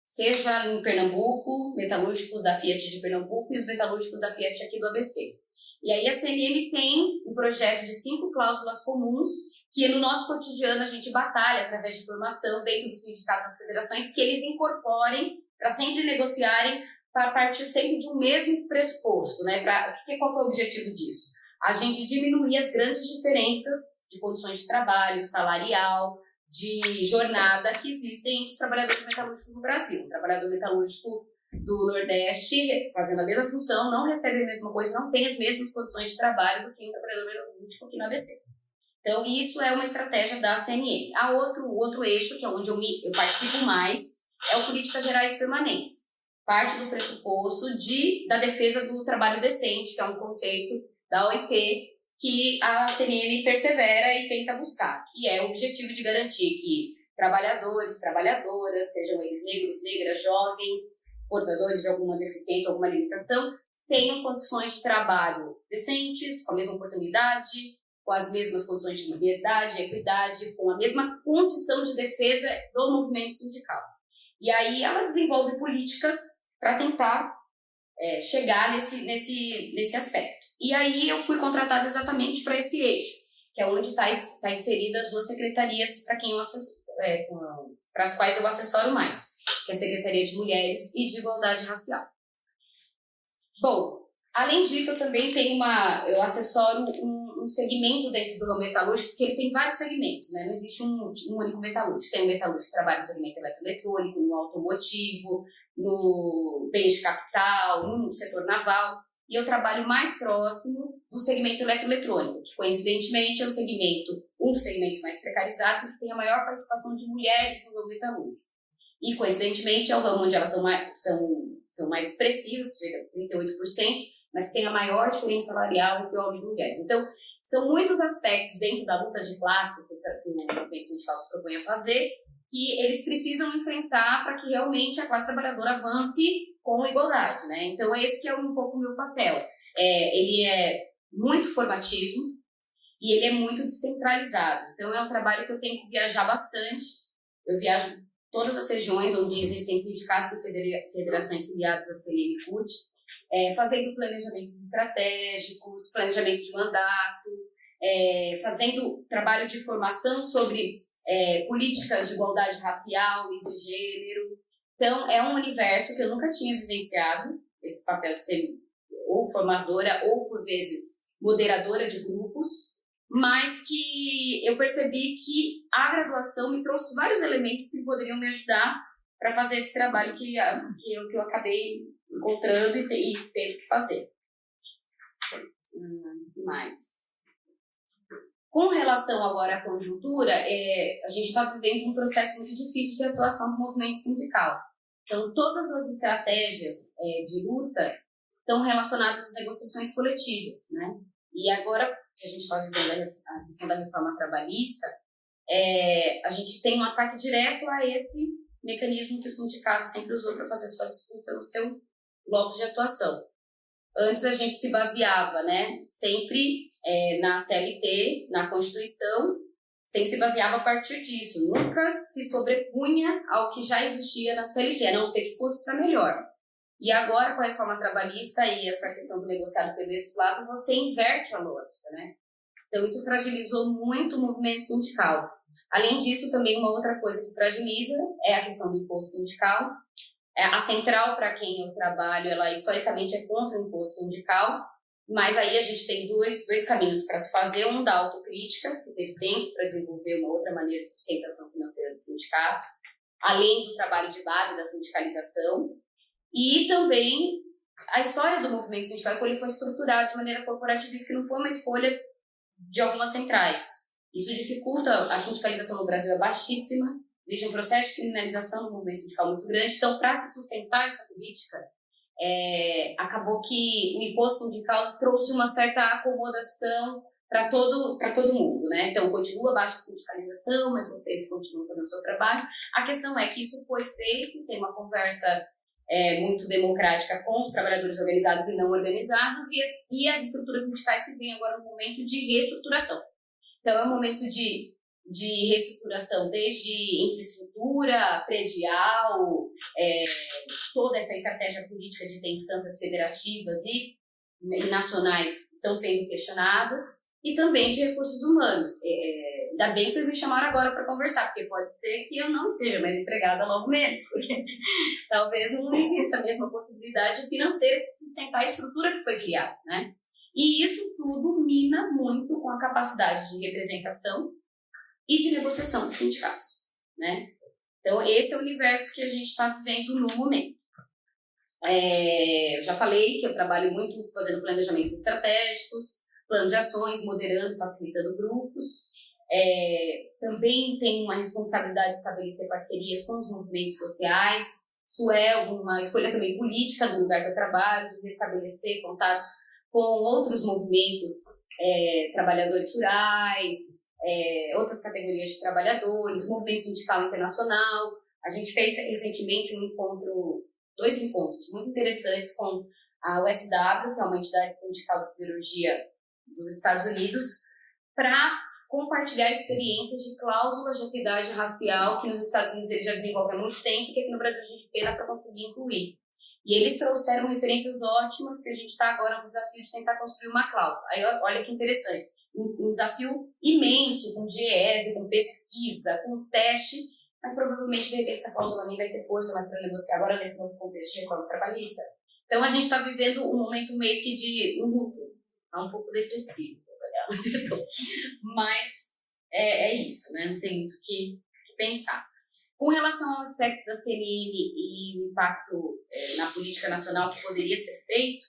seja em Pernambuco, metalúrgicos da Fiat de Pernambuco e os metalúrgicos da Fiat aqui do ABC. E aí a CNM tem um projeto de 5 cláusulas comuns que no nosso cotidiano a gente batalha através de formação dentro dos sindicatos das federações, que eles incorporem para sempre negociarem para partir sempre de um mesmo pressuposto, né? Qual é o objetivo disso? A gente diminuir as grandes diferenças de condições de trabalho, salarial, de jornada que existem entre os trabalhadores metalúrgicos no Brasil. O trabalhador metalúrgico do Nordeste, fazendo a mesma função, não recebe a mesma coisa, não tem as mesmas condições de trabalho do que um trabalhador metalúrgico aqui no ABC. Então, isso é uma estratégia da CNM. O outro eixo, que é onde eu participo mais, é o Políticas Gerais Permanentes. Parte do pressuposto da defesa do trabalho decente, que é um conceito da OIT, que a CNM persevera e tenta buscar, que é o objetivo de garantir que trabalhadores, trabalhadoras, sejam eles negros, negras, jovens, portadores de alguma deficiência, alguma limitação, tenham condições de trabalho decentes, com a mesma oportunidade, com as mesmas condições de liberdade, equidade, com a mesma condição de defesa do movimento sindical. E aí ela desenvolve políticas para tentar chegar nesse aspecto. E aí eu fui contratada exatamente para esse eixo, que é onde está inseridas as duas secretarias para as quais eu assessoro mais, que é a Secretaria de Mulheres e de Igualdade Racial. Bom, além disso, eu também tenho eu assessoro um segmento dentro do ramo metalúrgico, porque ele tem vários segmentos, né? Não existe um único metalúrgico. Tem um metalúrgico que trabalha no segmento eletroeletrônico, no automotivo, no bens de capital, no setor naval, e eu trabalho mais próximo do segmento eletroeletrônico, que coincidentemente é um dos segmentos mais precarizados e que tem a maior participação de mulheres no ramo metalúrgico. E coincidentemente é o ramo onde elas são mais expressivas, chega a 38%, mas que tem a maior diferença salarial entre homens e mulheres. Então, são muitos aspectos dentro da luta de classe que o movimento sindical se propõe a fazer, que eles precisam enfrentar para que realmente a classe trabalhadora avance com igualdade, né? Então, esse que é um pouco o meu papel. Ele é muito formativo e ele é muito descentralizado. Então, é um trabalho que eu tenho que viajar bastante. Eu viajo todas as regiões onde existem sindicatos e federações filiadas à CNM e CUT, fazendo planejamentos estratégicos, planejamento de mandato, fazendo trabalho de formação sobre políticas de igualdade racial e de gênero. Então, é um universo que eu nunca tinha vivenciado, esse papel de ser ou formadora ou, por vezes, moderadora de grupos, mas que eu percebi que a graduação me trouxe vários elementos que poderiam me ajudar para fazer esse trabalho que eu acabei encontrando e teve que fazer. Mais. Com relação agora à conjuntura, a gente está vivendo um processo muito difícil de atuação do movimento sindical. Então, todas as estratégias de luta estão relacionadas às negociações coletivas, né? E agora que a gente está vivendo a questão da reforma trabalhista, a gente tem um ataque direto a esse mecanismo que o sindicato sempre usou para fazer sua disputa no seu bloco de atuação. Antes a gente se baseava, né, sempre na CLT, na Constituição, sempre se baseava a partir disso, nunca se sobrepunha ao que já existia na CLT, a não ser que fosse para melhor. E agora, com a reforma trabalhista e essa questão do negociado pelo legislado, você inverte a lógica, né? Então, isso fragilizou muito o movimento sindical. Além disso, também uma outra coisa que fragiliza é a questão do imposto sindical. A central, para quem eu trabalho, ela historicamente é contra o imposto sindical, mas aí a gente tem dois caminhos para se fazer. Um da autocrítica, que teve tempo para desenvolver uma outra maneira de sustentação financeira do sindicato, além do trabalho de base da sindicalização, e também a história do movimento sindical, como ele foi estruturado de maneira corporativista, que não foi uma escolha de algumas centrais. Isso dificulta, a sindicalização no Brasil é baixíssima, existe um processo de criminalização do movimento sindical muito grande, então, para se sustentar essa política, acabou que o imposto sindical trouxe uma certa acomodação para todo mundo, né? Então, continua baixa a sindicalização, mas vocês continuam fazendo o seu trabalho. A questão é que isso foi feito sem uma conversa muito democrática com os trabalhadores organizados e não organizados, e as estruturas sindicais se veem agora no momento de reestruturação. Então, é um momento de reestruturação desde infraestrutura, predial, toda essa estratégia política de ter instâncias federativas e nacionais estão sendo questionadas, e também de recursos humanos. Ainda bem que vocês me chamaram agora para conversar, porque pode ser que eu não esteja mais empregada logo menos, porque talvez não exista a mesma possibilidade financeira de sustentar a estrutura que foi criada, né? E isso tudo mina muito com a capacidade de representação e de negociação dos sindicatos, né? Então, esse é o universo que a gente está vivendo no momento. Eu já falei que eu trabalho muito fazendo planejamentos estratégicos, plano de ações, moderando e facilitando grupos. Também tenho uma responsabilidade de estabelecer parcerias com os movimentos sociais. Isso é uma escolha também política do lugar que eu trabalho, de restabelecer contatos com outros movimentos, trabalhadores rurais, outras categorias de trabalhadores, movimento sindical internacional. A gente fez recentemente um encontro dois encontros muito interessantes com a USW, que é uma entidade sindical de siderurgia dos Estados Unidos, para compartilhar experiências de cláusulas de equidade racial que nos Estados Unidos eles já desenvolvem há muito tempo e que aqui no Brasil a gente pena para conseguir incluir. E eles trouxeram referências ótimas que a gente está agora no desafio de tentar construir uma cláusula. Aí olha que interessante, um desafio imenso, com DIEESE, com pesquisa, com teste, mas provavelmente de repente essa cláusula nem vai ter força mais para negociar agora nesse novo contexto de reforma trabalhista. Então a gente está vivendo um momento meio que de um luto, está um pouco depressivo, mas é isso, né? Não tem muito o que pensar. Com relação ao aspecto da CNN e o impacto na política nacional que poderia ser feito,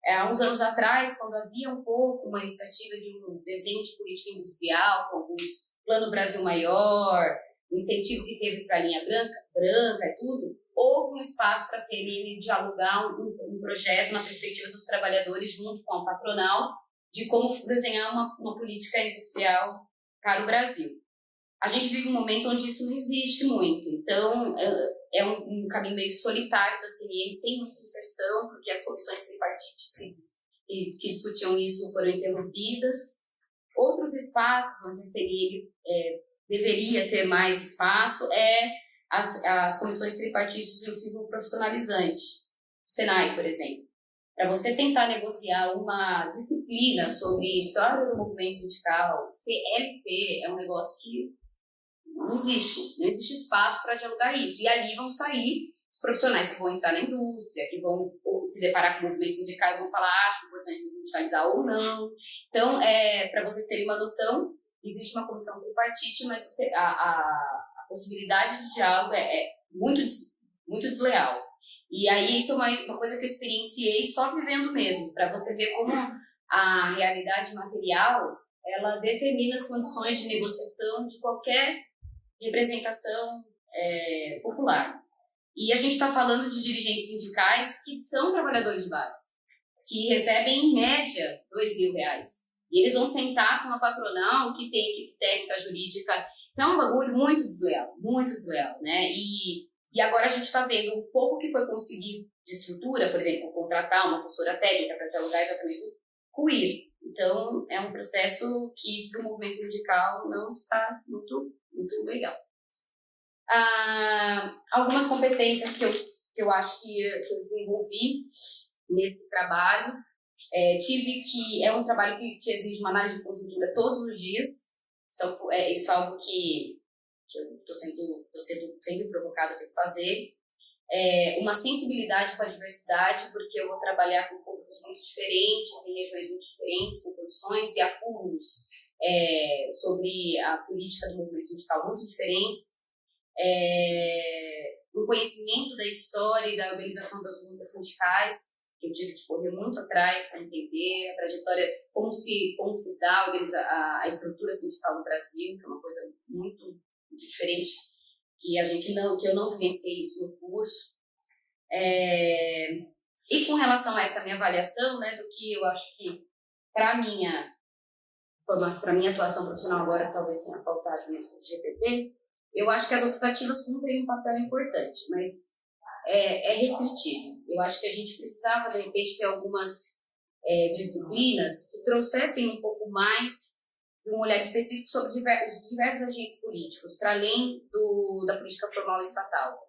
há uns anos atrás, quando havia um pouco uma iniciativa de um desenho de política industrial, com alguns Plano Brasil Maior, o incentivo que teve para a linha branca e tudo, houve um espaço para a CNN dialogar um projeto na perspectiva dos trabalhadores junto com a patronal de como desenhar uma política industrial para o Brasil. A gente vive um momento onde isso não existe muito, então é um caminho meio solitário da CNN, sem muita inserção, porque as comissões tripartites que discutiam isso foram interrompidas. Outros espaços onde a CNN deveria ter mais espaço as comissões tripartites de ensino profissionalizante, o Senai, por exemplo. Para você tentar negociar uma disciplina sobre história do movimento sindical, CLT, é um negócio que não existe espaço para dialogar isso. E ali vão sair os profissionais que vão entrar na indústria, que vão se deparar com o movimento sindical e vão falar, acho importante sindicalizar ou não. Então, para vocês terem uma noção, existe uma comissão tripartite, mas a possibilidade de diálogo é muito, muito desleal. E aí isso é uma coisa que eu experienciei só vivendo mesmo, para você ver como a realidade material ela determina as condições de negociação de qualquer representação popular. E a gente está falando de dirigentes sindicais que são trabalhadores de base, que recebem em média R$2.000. E eles vão sentar com uma patronal que tem equipe técnica, jurídica. Então é um bagulho muito desleal, né? E agora a gente está vendo um pouco que foi conseguido de estrutura, por exemplo, contratar uma assessora técnica para dialogar exatamente com o queer. Então, é um processo que, para o movimento sindical, não está muito, muito legal. Algumas competências que eu acho que eu desenvolvi nesse trabalho, é um trabalho que te exige uma análise de conjuntura todos os dias. Isso é algo que eu estou sendo sempre provocada a ter que fazer. Uma sensibilidade com a diversidade, porque eu vou trabalhar com públicos muito diferentes, em regiões muito diferentes, com condições e apuros sobre a política do movimento sindical muito diferentes. Um conhecimento da história e da organização das lutas sindicais, que eu tive que correr muito atrás para entender a trajetória, como se dá a estrutura sindical no Brasil, que é uma coisa muito, muito diferente, que eu não vivenciei isso no curso. E com relação a essa minha avaliação, né, do que eu acho que para minha atuação profissional agora talvez tenha faltado no curso de GPP, eu acho que as optativas cumprem um papel importante, mas é restritivo. Eu acho que a gente precisava, de repente, ter algumas disciplinas que trouxessem um pouco mais de um olhar específico sobre os diversos agentes políticos, para além da política formal estatal.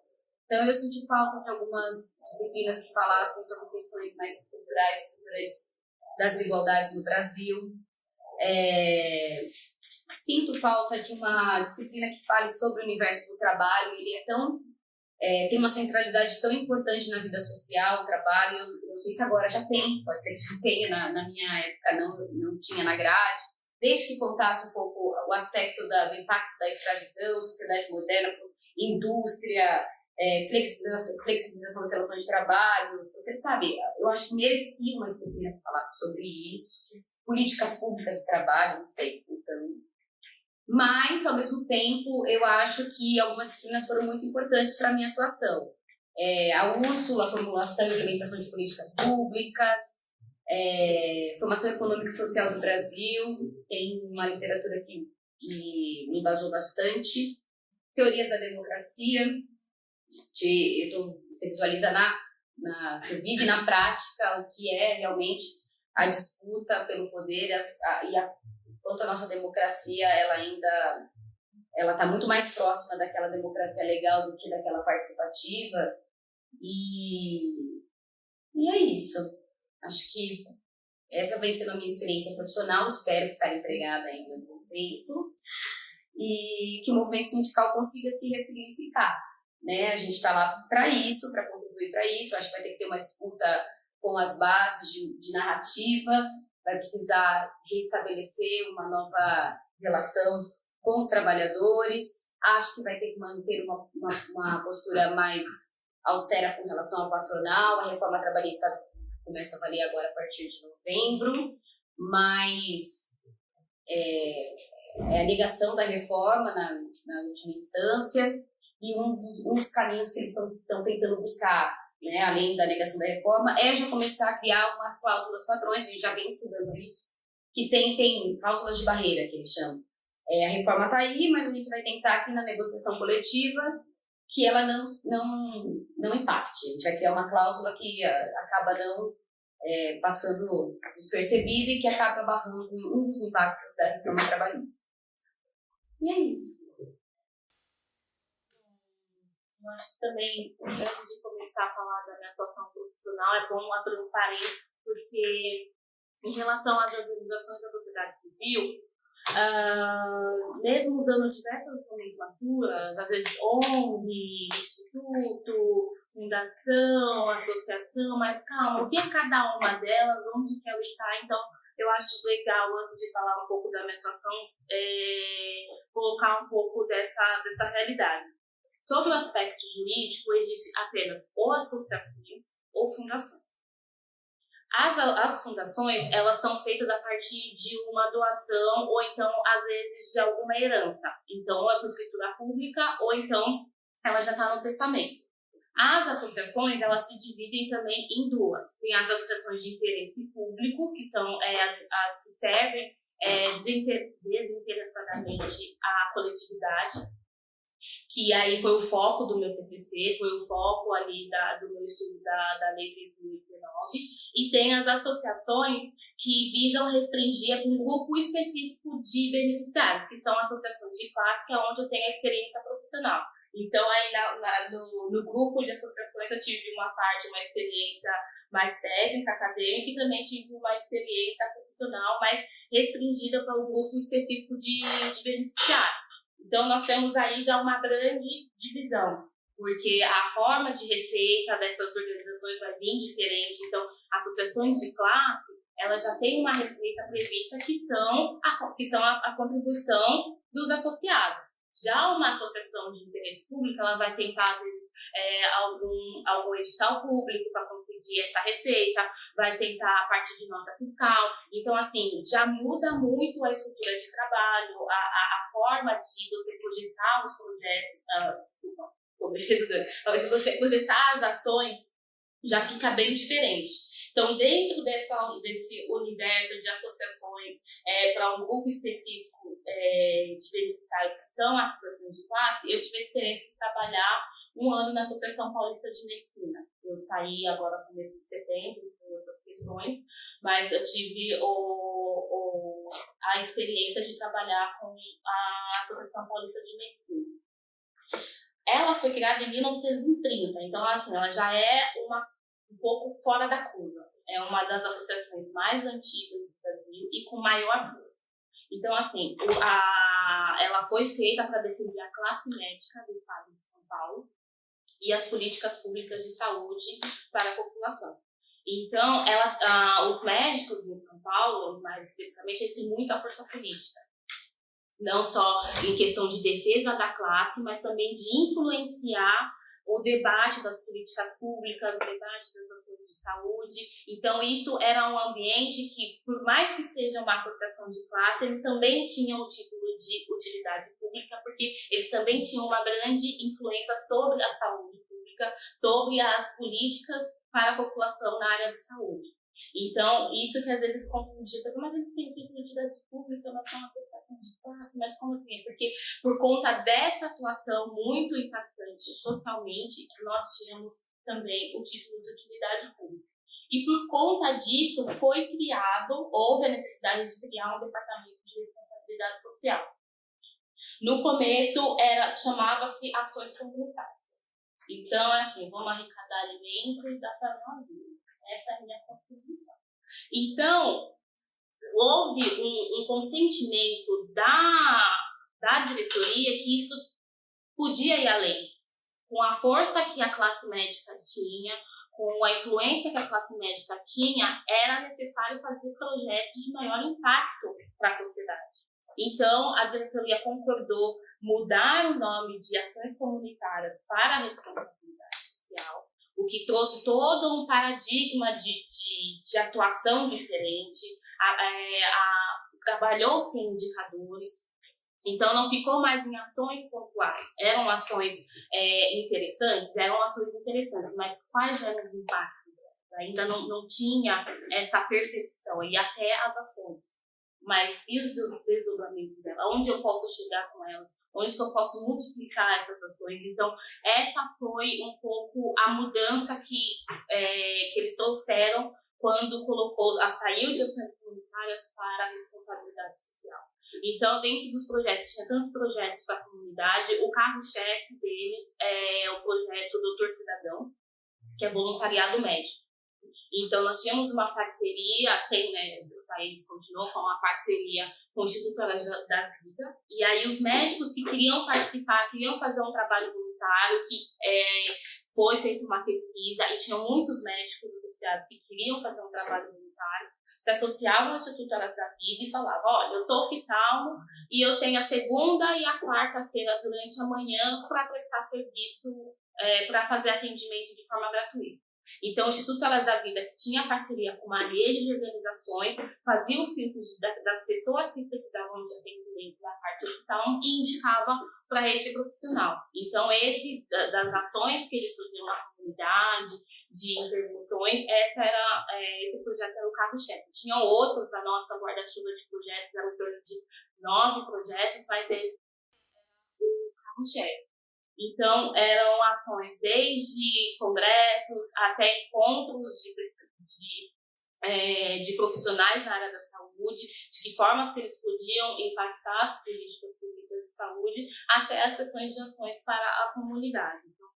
Então, eu senti falta de algumas disciplinas que falassem sobre questões mais estruturais das desigualdades no Brasil. Sinto falta de uma disciplina que fale sobre o universo do trabalho. Ele tem uma centralidade tão importante na vida social, o trabalho. Eu não sei se agora já tem, pode ser que já tenha, na minha época não tinha na grade. Desde que contasse um pouco o aspecto do impacto da escravidão, sociedade moderna, indústria, flexibilização das relações de trabalho, você sabe, eu acho que merecia uma disciplina que falasse sobre isso, políticas públicas de trabalho, não sei, pensando. Mas, ao mesmo tempo, eu acho que algumas disciplinas foram muito importantes para a minha atuação. A Úrsula, a formulação e implementação de políticas públicas, formação econômica e social do Brasil, tem uma literatura que me embasou bastante, teorias da democracia, Você visualiza você vive na prática o que é realmente a disputa pelo poder quanto a nossa democracia ela está muito mais próxima daquela democracia legal do que daquela participativa e é isso. Acho que essa vem sendo a minha experiência profissional, espero ficar empregada ainda um bom tempo e que o movimento sindical consiga se ressignificar, né? A gente está lá para isso, para contribuir para isso. Acho que vai ter que ter uma disputa com as bases de narrativa, vai precisar restabelecer uma nova relação com os trabalhadores. Acho que vai ter que manter uma postura mais austera com relação ao patronal. A reforma trabalhista começa a valer agora a partir de novembro, mas a negação da reforma na última instância e um dos caminhos que eles estão tentando buscar, né, além da negação da reforma, é já começar a criar umas cláusulas padrões. A gente já vem estudando isso, que tem cláusulas de barreira, que eles chamam. A reforma está aí, mas a gente vai tentar aqui na negociação coletiva que ela não impacte. A gente vai criar uma cláusula que acaba não passando despercebida e que acaba barrando um dos impactos da reforma trabalhista. E é isso. Eu acho que também, antes de começar a falar da minha atuação profissional, é bom abrir um parênteses, porque em relação às organizações da sociedade civil, mesmo usando diversas nomenclaturas, às vezes ONG, instituto, fundação, associação, mas calma, o que é cada uma delas, onde que ela está? Então, eu acho legal, antes de falar um pouco da minha atuação, colocar um pouco dessa realidade. Sobre o aspecto jurídico, existe apenas ou associações ou fundações. As fundações, elas são feitas a partir de uma doação ou então, às vezes, de alguma herança. Então, é por escritura pública ou então ela já está no testamento. As associações, elas se dividem também em duas. Tem as associações de interesse público, que são as que servem desinteressadamente à coletividade, que aí foi o foco do meu TCC, foi o foco ali do meu estudo da Lei 3.019, e tem as associações que visam restringir um grupo específico de beneficiários, que são associações de classe, que é onde eu tenho a experiência profissional. Então, aí no grupo de associações eu tive uma experiência mais técnica, acadêmica, e também tive uma experiência profissional mais restringida para um grupo específico de beneficiários. Então, nós temos aí já uma grande divisão, porque a forma de receita dessas organizações vai vir diferente. Então, associações de classe, elas já têm uma receita prevista que são a contribuição dos associados. Já uma associação de interesse público, ela vai tentar, às vezes, algum edital público para conseguir essa receita, vai tentar a parte de nota fiscal. Então, assim, já muda muito a estrutura de trabalho, a forma de você projetar os projetos, de você projetar as ações, já fica bem diferente. Então, dentro desse universo de associações para um grupo específico de beneficiários, que são as associações de classe, eu tive a experiência de trabalhar 1 ano na Associação Paulista de Medicina. Eu saí agora no começo de setembro, por outras questões, mas eu tive a experiência de trabalhar com a Associação Paulista de Medicina. Ela foi criada em 1930, então, assim, ela já é um pouco fora da curva. É uma das associações mais antigas do Brasil e com maior força. Então, assim, ela foi feita para defender a classe médica do estado de São Paulo e as políticas públicas de saúde para a população. Então, os médicos em São Paulo, mais especificamente, eles têm muita força política. Não só em questão de defesa da classe, mas também de influenciar o debate das políticas públicas, o debate das ações de saúde. Então, isso era um ambiente que, por mais que seja uma associação de classe, eles também tinham o título de utilidade pública, porque eles também tinham uma grande influência sobre a saúde pública, sobre as políticas para a população na área de saúde. Então, isso que às vezes confundia a pessoa, mas eles têm título de utilidade pública, mas são uma associação de classe, mas como assim? É porque, por conta dessa atuação muito impactante socialmente, nós tínhamos também o título de utilidade pública. E por conta disso, houve a necessidade de criar um departamento de responsabilidade social. No começo, chamava-se ações comunitárias. Então, assim, vamos arrecadar alimento e dar para o asilo. Essa é a minha contribuição. Então, houve um consentimento da diretoria que isso podia ir além. Com a força que a classe médica tinha, com a influência que a classe médica tinha, era necessário fazer projetos de maior impacto para a sociedade. Então, a diretoria concordou mudar o nome de ações comunitárias para a responsabilidade social, o que trouxe todo um paradigma de atuação diferente, trabalhou-se em indicadores. Então, não ficou mais em ações pontuais. Eram ações interessantes, mas quais eram os impactos? Ainda não tinha essa percepção, e até as ações. Mas e os desdobramentos dela? Onde eu posso chegar com elas? Onde que eu posso multiplicar essas ações? Então, essa foi um pouco a mudança que eles trouxeram quando saiu de ações comunitárias para a responsabilidade social. Então, dentro dos projetos, tinha tanto projetos para a comunidade, o carro-chefe deles é o projeto Doutor Cidadão, que é voluntariado médico. Então, nós tínhamos uma parceria, eles continuam com uma parceria com o Instituto da Vida, e aí os médicos que queriam participar, queriam fazer um trabalho voluntário, que foi feita uma pesquisa, e tinham muitos médicos associados que queriam fazer um trabalho voluntário, se associavam ao Instituto da Vida e falavam, olha, eu sou oftalmo e eu tenho a segunda e a quarta-feira durante a manhã para prestar serviço, para fazer atendimento de forma gratuita. Então, o Instituto Elas da Vida, que tinha parceria com uma rede de organizações, fazia o filtro das pessoas que precisavam de atendimento da parte hospital e indicava para esse profissional. Então, das ações que eles faziam na comunidade, de intervenções, esse projeto era o carro-chefe. Tinham outros da nossa guarda-chuva de projetos, eram em torno de 9 projetos, mas esse era o carro-chefe. Então, eram ações desde congressos até encontros de profissionais na área da saúde, de que formas que eles podiam impactar as políticas públicas de saúde, até as questões de ações para a comunidade. Então,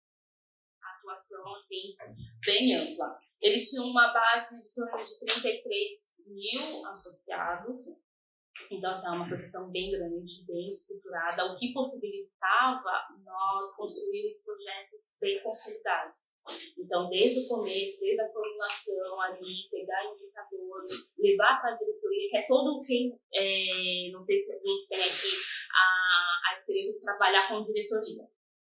a atuação, assim, bem ampla. Eles tinham uma base de torno de 33 mil associados. Então, é uma associação bem grande, bem estruturada, o que possibilitava nós construirmos projetos bem consolidados. Então, desde o começo, desde a formulação ali, pegar indicadores, levar para a diretoria, que é todo quem, não sei se a gente tem aqui a experiência de trabalhar com diretoria.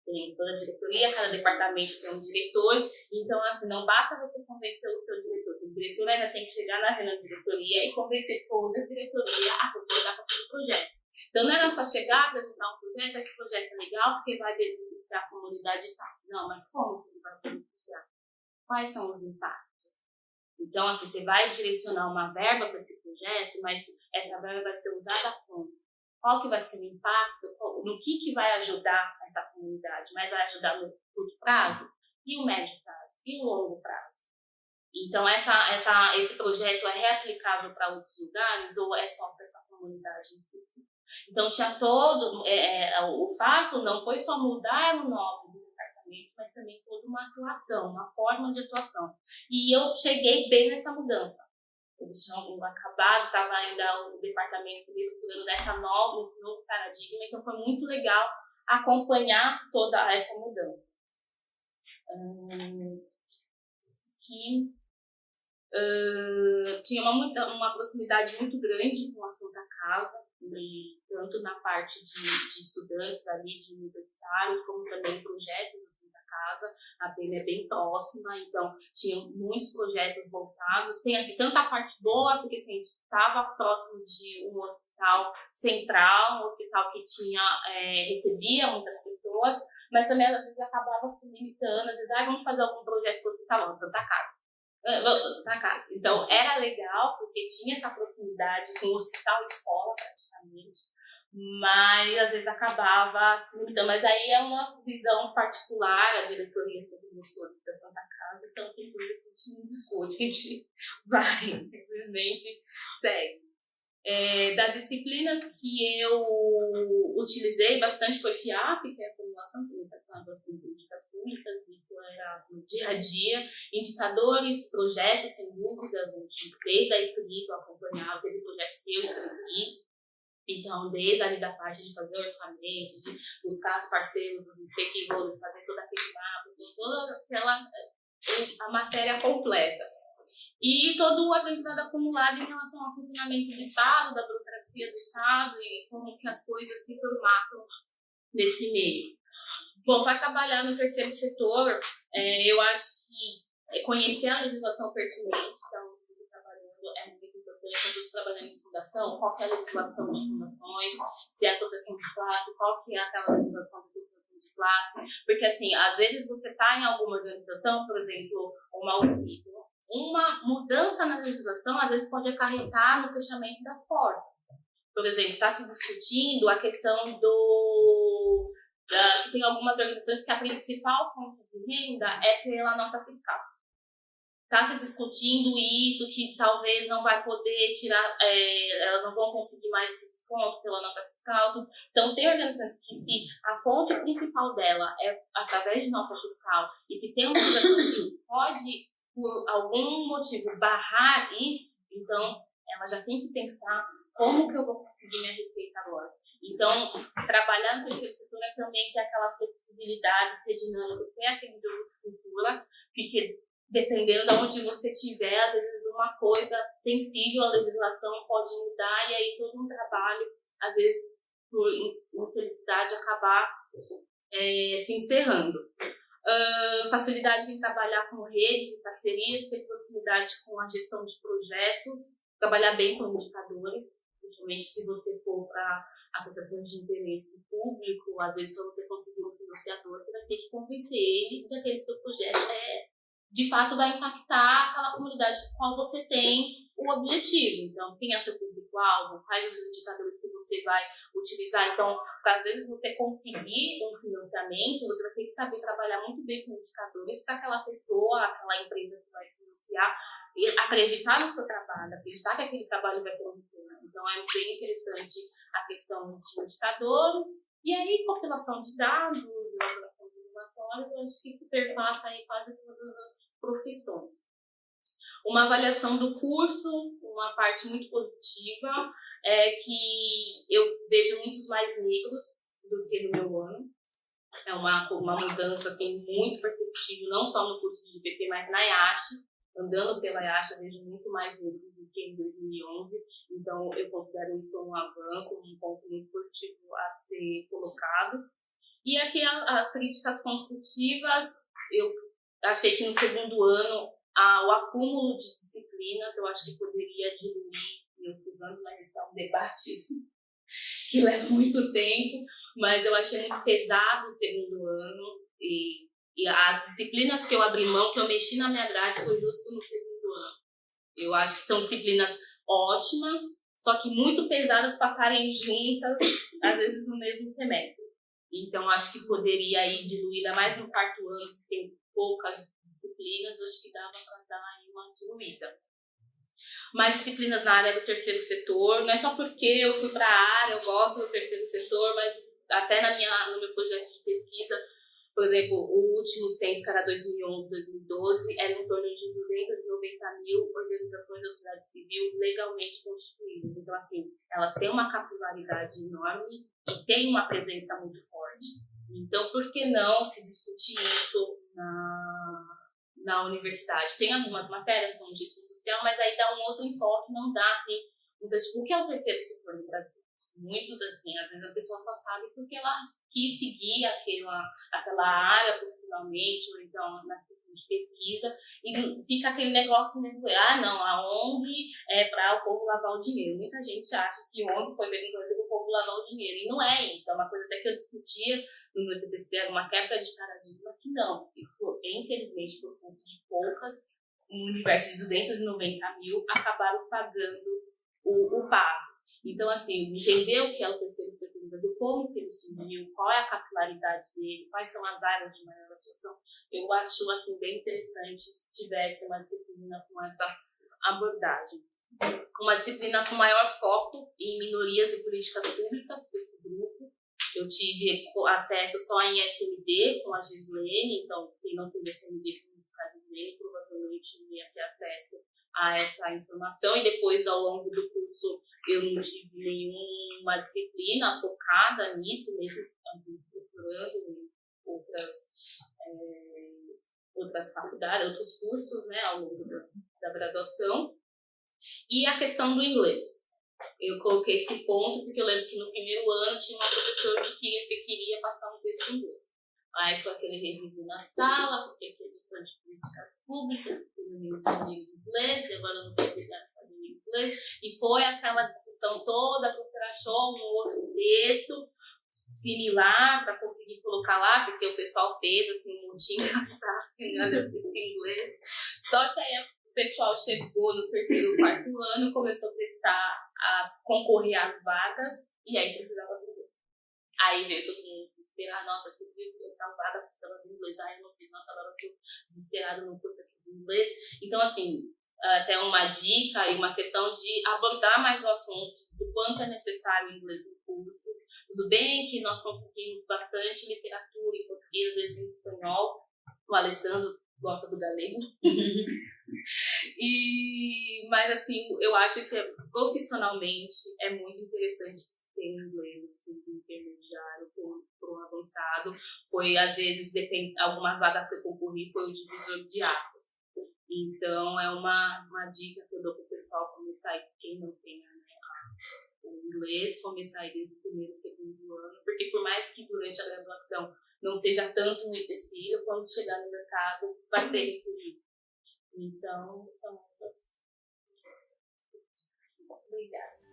Tem toda a diretoria, cada departamento tem um diretor, então assim, não basta você convencer o seu diretor, o diretor ainda tem que chegar na reunião de diretoria e convencer toda a diretoria a concordar com aquele projeto. Então não era só chegar, apresentar um projeto, esse projeto é legal porque vai beneficiar a comunidade e tal. Não, mas como que ele vai beneficiar? Quais são os impactos? Então assim, você vai direcionar uma verba para esse projeto, mas essa verba vai ser usada como? Qual que vai ser o impacto, no que vai ajudar essa comunidade, mas vai ajudar no curto prazo, e o médio prazo, e o longo prazo. Então, esse projeto é reaplicável para outros lugares ou é só para essa comunidade em específico? Então, tinha todo, o fato não foi só mudar o nome do departamento, mas também toda uma atuação, uma forma de atuação. E eu cheguei bem nessa mudança. Eles tinham acabado, estava ainda o departamento estruturando nesse novo paradigma, então foi muito legal acompanhar toda essa mudança. Tinha uma proximidade muito grande com a Santa Casa, tanto na parte de estudantes ali, de universitários, como também projetos da Santa Casa. A PM é bem próxima, então tinha muitos projetos voltados. Tem assim, tanta a parte boa, porque assim, a gente estava próximo de um hospital central, um hospital que recebia muitas pessoas, mas também às vezes acabava se limitando, às vezes, vamos fazer algum projeto com o hospital, não, Santa Casa. Vamos pra cá. Então, era legal, porque tinha essa proximidade com o hospital e escola, praticamente, mas às vezes acabava se limitando. Mas aí é uma visão particular, a diretoria sempre gostou da Santa Casa, então tem coisa que a gente não discute, a gente vai, simplesmente segue. Das disciplinas que eu utilizei bastante foi FIAP, que é a Formulação, Comunicação e Avaliação de Políticas Públicas, isso era no dia a dia, indicadores, projetos, sem dúvida, desde a escrita, eu acompanhava, teve projetos que eu escrevi, então, desde ali da parte de fazer orçamento, de buscar os parceiros, os stakeholders, fazer toda aquele mapa, toda aquela a matéria completa. E todo o aprendizado acumulado em relação ao funcionamento do Estado, da burocracia do Estado e como que as coisas se formatam nesse meio. Bom, para trabalhar no terceiro setor, eu acho que conhecer a legislação pertinente, então, você trabalhando é muito importante. Quando você trabalhando em fundação, qual que é a legislação de fundações, se é associação de classe, qual que é aquela legislação de associação de classe, porque assim, às vezes você está em alguma organização, por exemplo, uma UCI, uma mudança na legislação às vezes pode acarretar no fechamento das portas. Por exemplo, está se discutindo a questão que tem algumas organizações que a principal fonte de renda é pela nota fiscal. Está se discutindo isso, que talvez não vai poder tirar, elas não vão conseguir mais esse desconto pela nota fiscal. Então, tem organizações que se a fonte principal dela é através de nota fiscal, e se tem uma organização que pode por algum motivo barrar isso, então ela já tem que pensar como que eu vou conseguir minha receita agora. Então, trabalhar no terceiro setor é também ter aquela flexibilidade, ser dinâmico, ter aquele jogo de cintura, porque dependendo de onde você estiver, às vezes uma coisa sensível à legislação pode mudar e aí todo um trabalho, às vezes, por infelicidade, acabar se encerrando. Facilidade em trabalhar com redes e parcerias, ter proximidade com a gestão de projetos, trabalhar bem com indicadores, principalmente se você for para associações de interesse público, às vezes para você conseguir um financiador, você vai ter que convencer ele de que aquele seu projeto de fato vai impactar aquela comunidade com a qual você tem o objetivo. Então, quem é seu público-alvo, quais os indicadores que você vai utilizar. Então, às vezes você conseguir um financiamento, você vai ter que saber trabalhar muito bem com indicadores para aquela pessoa, aquela empresa que vai financiar, acreditar no seu trabalho, acreditar que aquele trabalho vai ter um retorno. Então, é bem interessante a questão de indicadores. E aí, compilação de dados, elaboração de relatórios, eu acho que perpassa aí quase todas as profissões. Uma avaliação do curso, uma parte muito positiva, é que eu vejo muitos mais negros do que no meu ano. É uma mudança assim, muito perceptível, não só no curso de IPP, mas na IASH. Andando pela IASH, eu vejo muito mais negros do que em 2011. Então, eu considero isso um avanço, um ponto muito positivo a ser colocado. E aqui as críticas construtivas, eu achei que no segundo ano, o acúmulo de disciplinas, eu acho que poderia diminuir, e os anos vai ser um debate que leva muito tempo, mas eu achei muito pesado o segundo ano, e as disciplinas que eu abri mão, que eu mexi na minha grade, foi justo no segundo ano. Eu acho que são disciplinas ótimas, só que muito pesadas para estarem juntas, às vezes no mesmo semestre. Então, acho que poderia ir diluída mais no quarto ano, que tem poucas disciplinas, acho que dava para dar aí uma diluída. Mais disciplinas na área do terceiro setor, não é só porque eu fui para a área, eu gosto do terceiro setor, mas até no meu projeto de pesquisa, por exemplo, o último censo, que era 2011-2012, era em torno de 290 mil organizações da sociedade civil legalmente constituídas. Então, assim, elas têm uma capilaridade enorme e têm uma presença muito forte. Então, por que não se discutir isso na universidade? Tem algumas matérias, como gestão social, mas aí dá um outro enfoque, não dá, assim, então, tipo, o que é o terceiro setor no Brasil? Muitos, assim, às vezes a pessoa só sabe porque ela quis seguir aquela área profissionalmente, ou então na questão de pesquisa, e fica aquele negócio mesmo, não, a ONG é para o povo lavar o dinheiro. Muita gente acha que ONG foi feito para o povo lavar o dinheiro, e não é isso, é uma coisa até que eu discutia no meu TCC, uma quebra de paradigma que não, infelizmente, por conta de um universo de 290 mil acabaram pagando o PAC. Então, assim, entender o que é o terceiro setor no Brasil, como que ele surgiu, qual é a capilaridade dele, quais são as áreas de maior atuação, eu acho, assim, bem interessante se tivesse uma disciplina com essa abordagem. Uma disciplina com maior foco em minorias e políticas públicas para esse grupo. Eu tive acesso só em SMD com a Gislene, então quem não teve SMD com a Gislene provavelmente não ia ter acesso a essa informação, e depois ao longo do curso eu não tive nenhuma disciplina focada nisso, mesmo procurando em outras faculdades, outros cursos, né, ao longo da graduação. E a questão do inglês. Eu coloquei esse ponto porque eu lembro que no primeiro ano tinha uma professora que queria passar um texto em inglês. Aí foi aquele review na sala, porque tinha gestão de políticas públicas, porque eu não sabia inglês, e agora eu não sei explicar em inglês. E foi aquela discussão toda, a professora achou um outro texto similar para conseguir colocar lá, porque o pessoal fez assim, um montinho engraçado, que não era texto em inglês. Só que aí o pessoal chegou no terceiro, quarto ano, começou a prestar, concorrer às vagas, e aí precisava do inglês. Aí veio todo mundo desesperado, nossa, você viu que eu tava vaga, precisava do inglês, aí eu não fiz, nossa, agora eu tô desesperado no curso aqui de inglês. Então, assim, até uma dica e uma questão de abordar mais o assunto, do quanto é necessário o inglês no curso. Tudo bem que nós conseguimos bastante literatura em português, às vezes em espanhol, o Alessandro gosta do galego. Mas assim, eu acho que profissionalmente é muito interessante que se tenha inglês assim, do intermediário para o avançado. Foi, às vezes, algumas vagas que eu concorri foi o divisor de águas. Então é uma dica que eu dou para o pessoal começar, quem não tem, né, o inglês, começar aí desde o primeiro e segundo ano, porque por mais que durante a graduação não seja tanto um empecilho, quando chegar no mercado vai ser inserido. Então, são essas. Obrigada.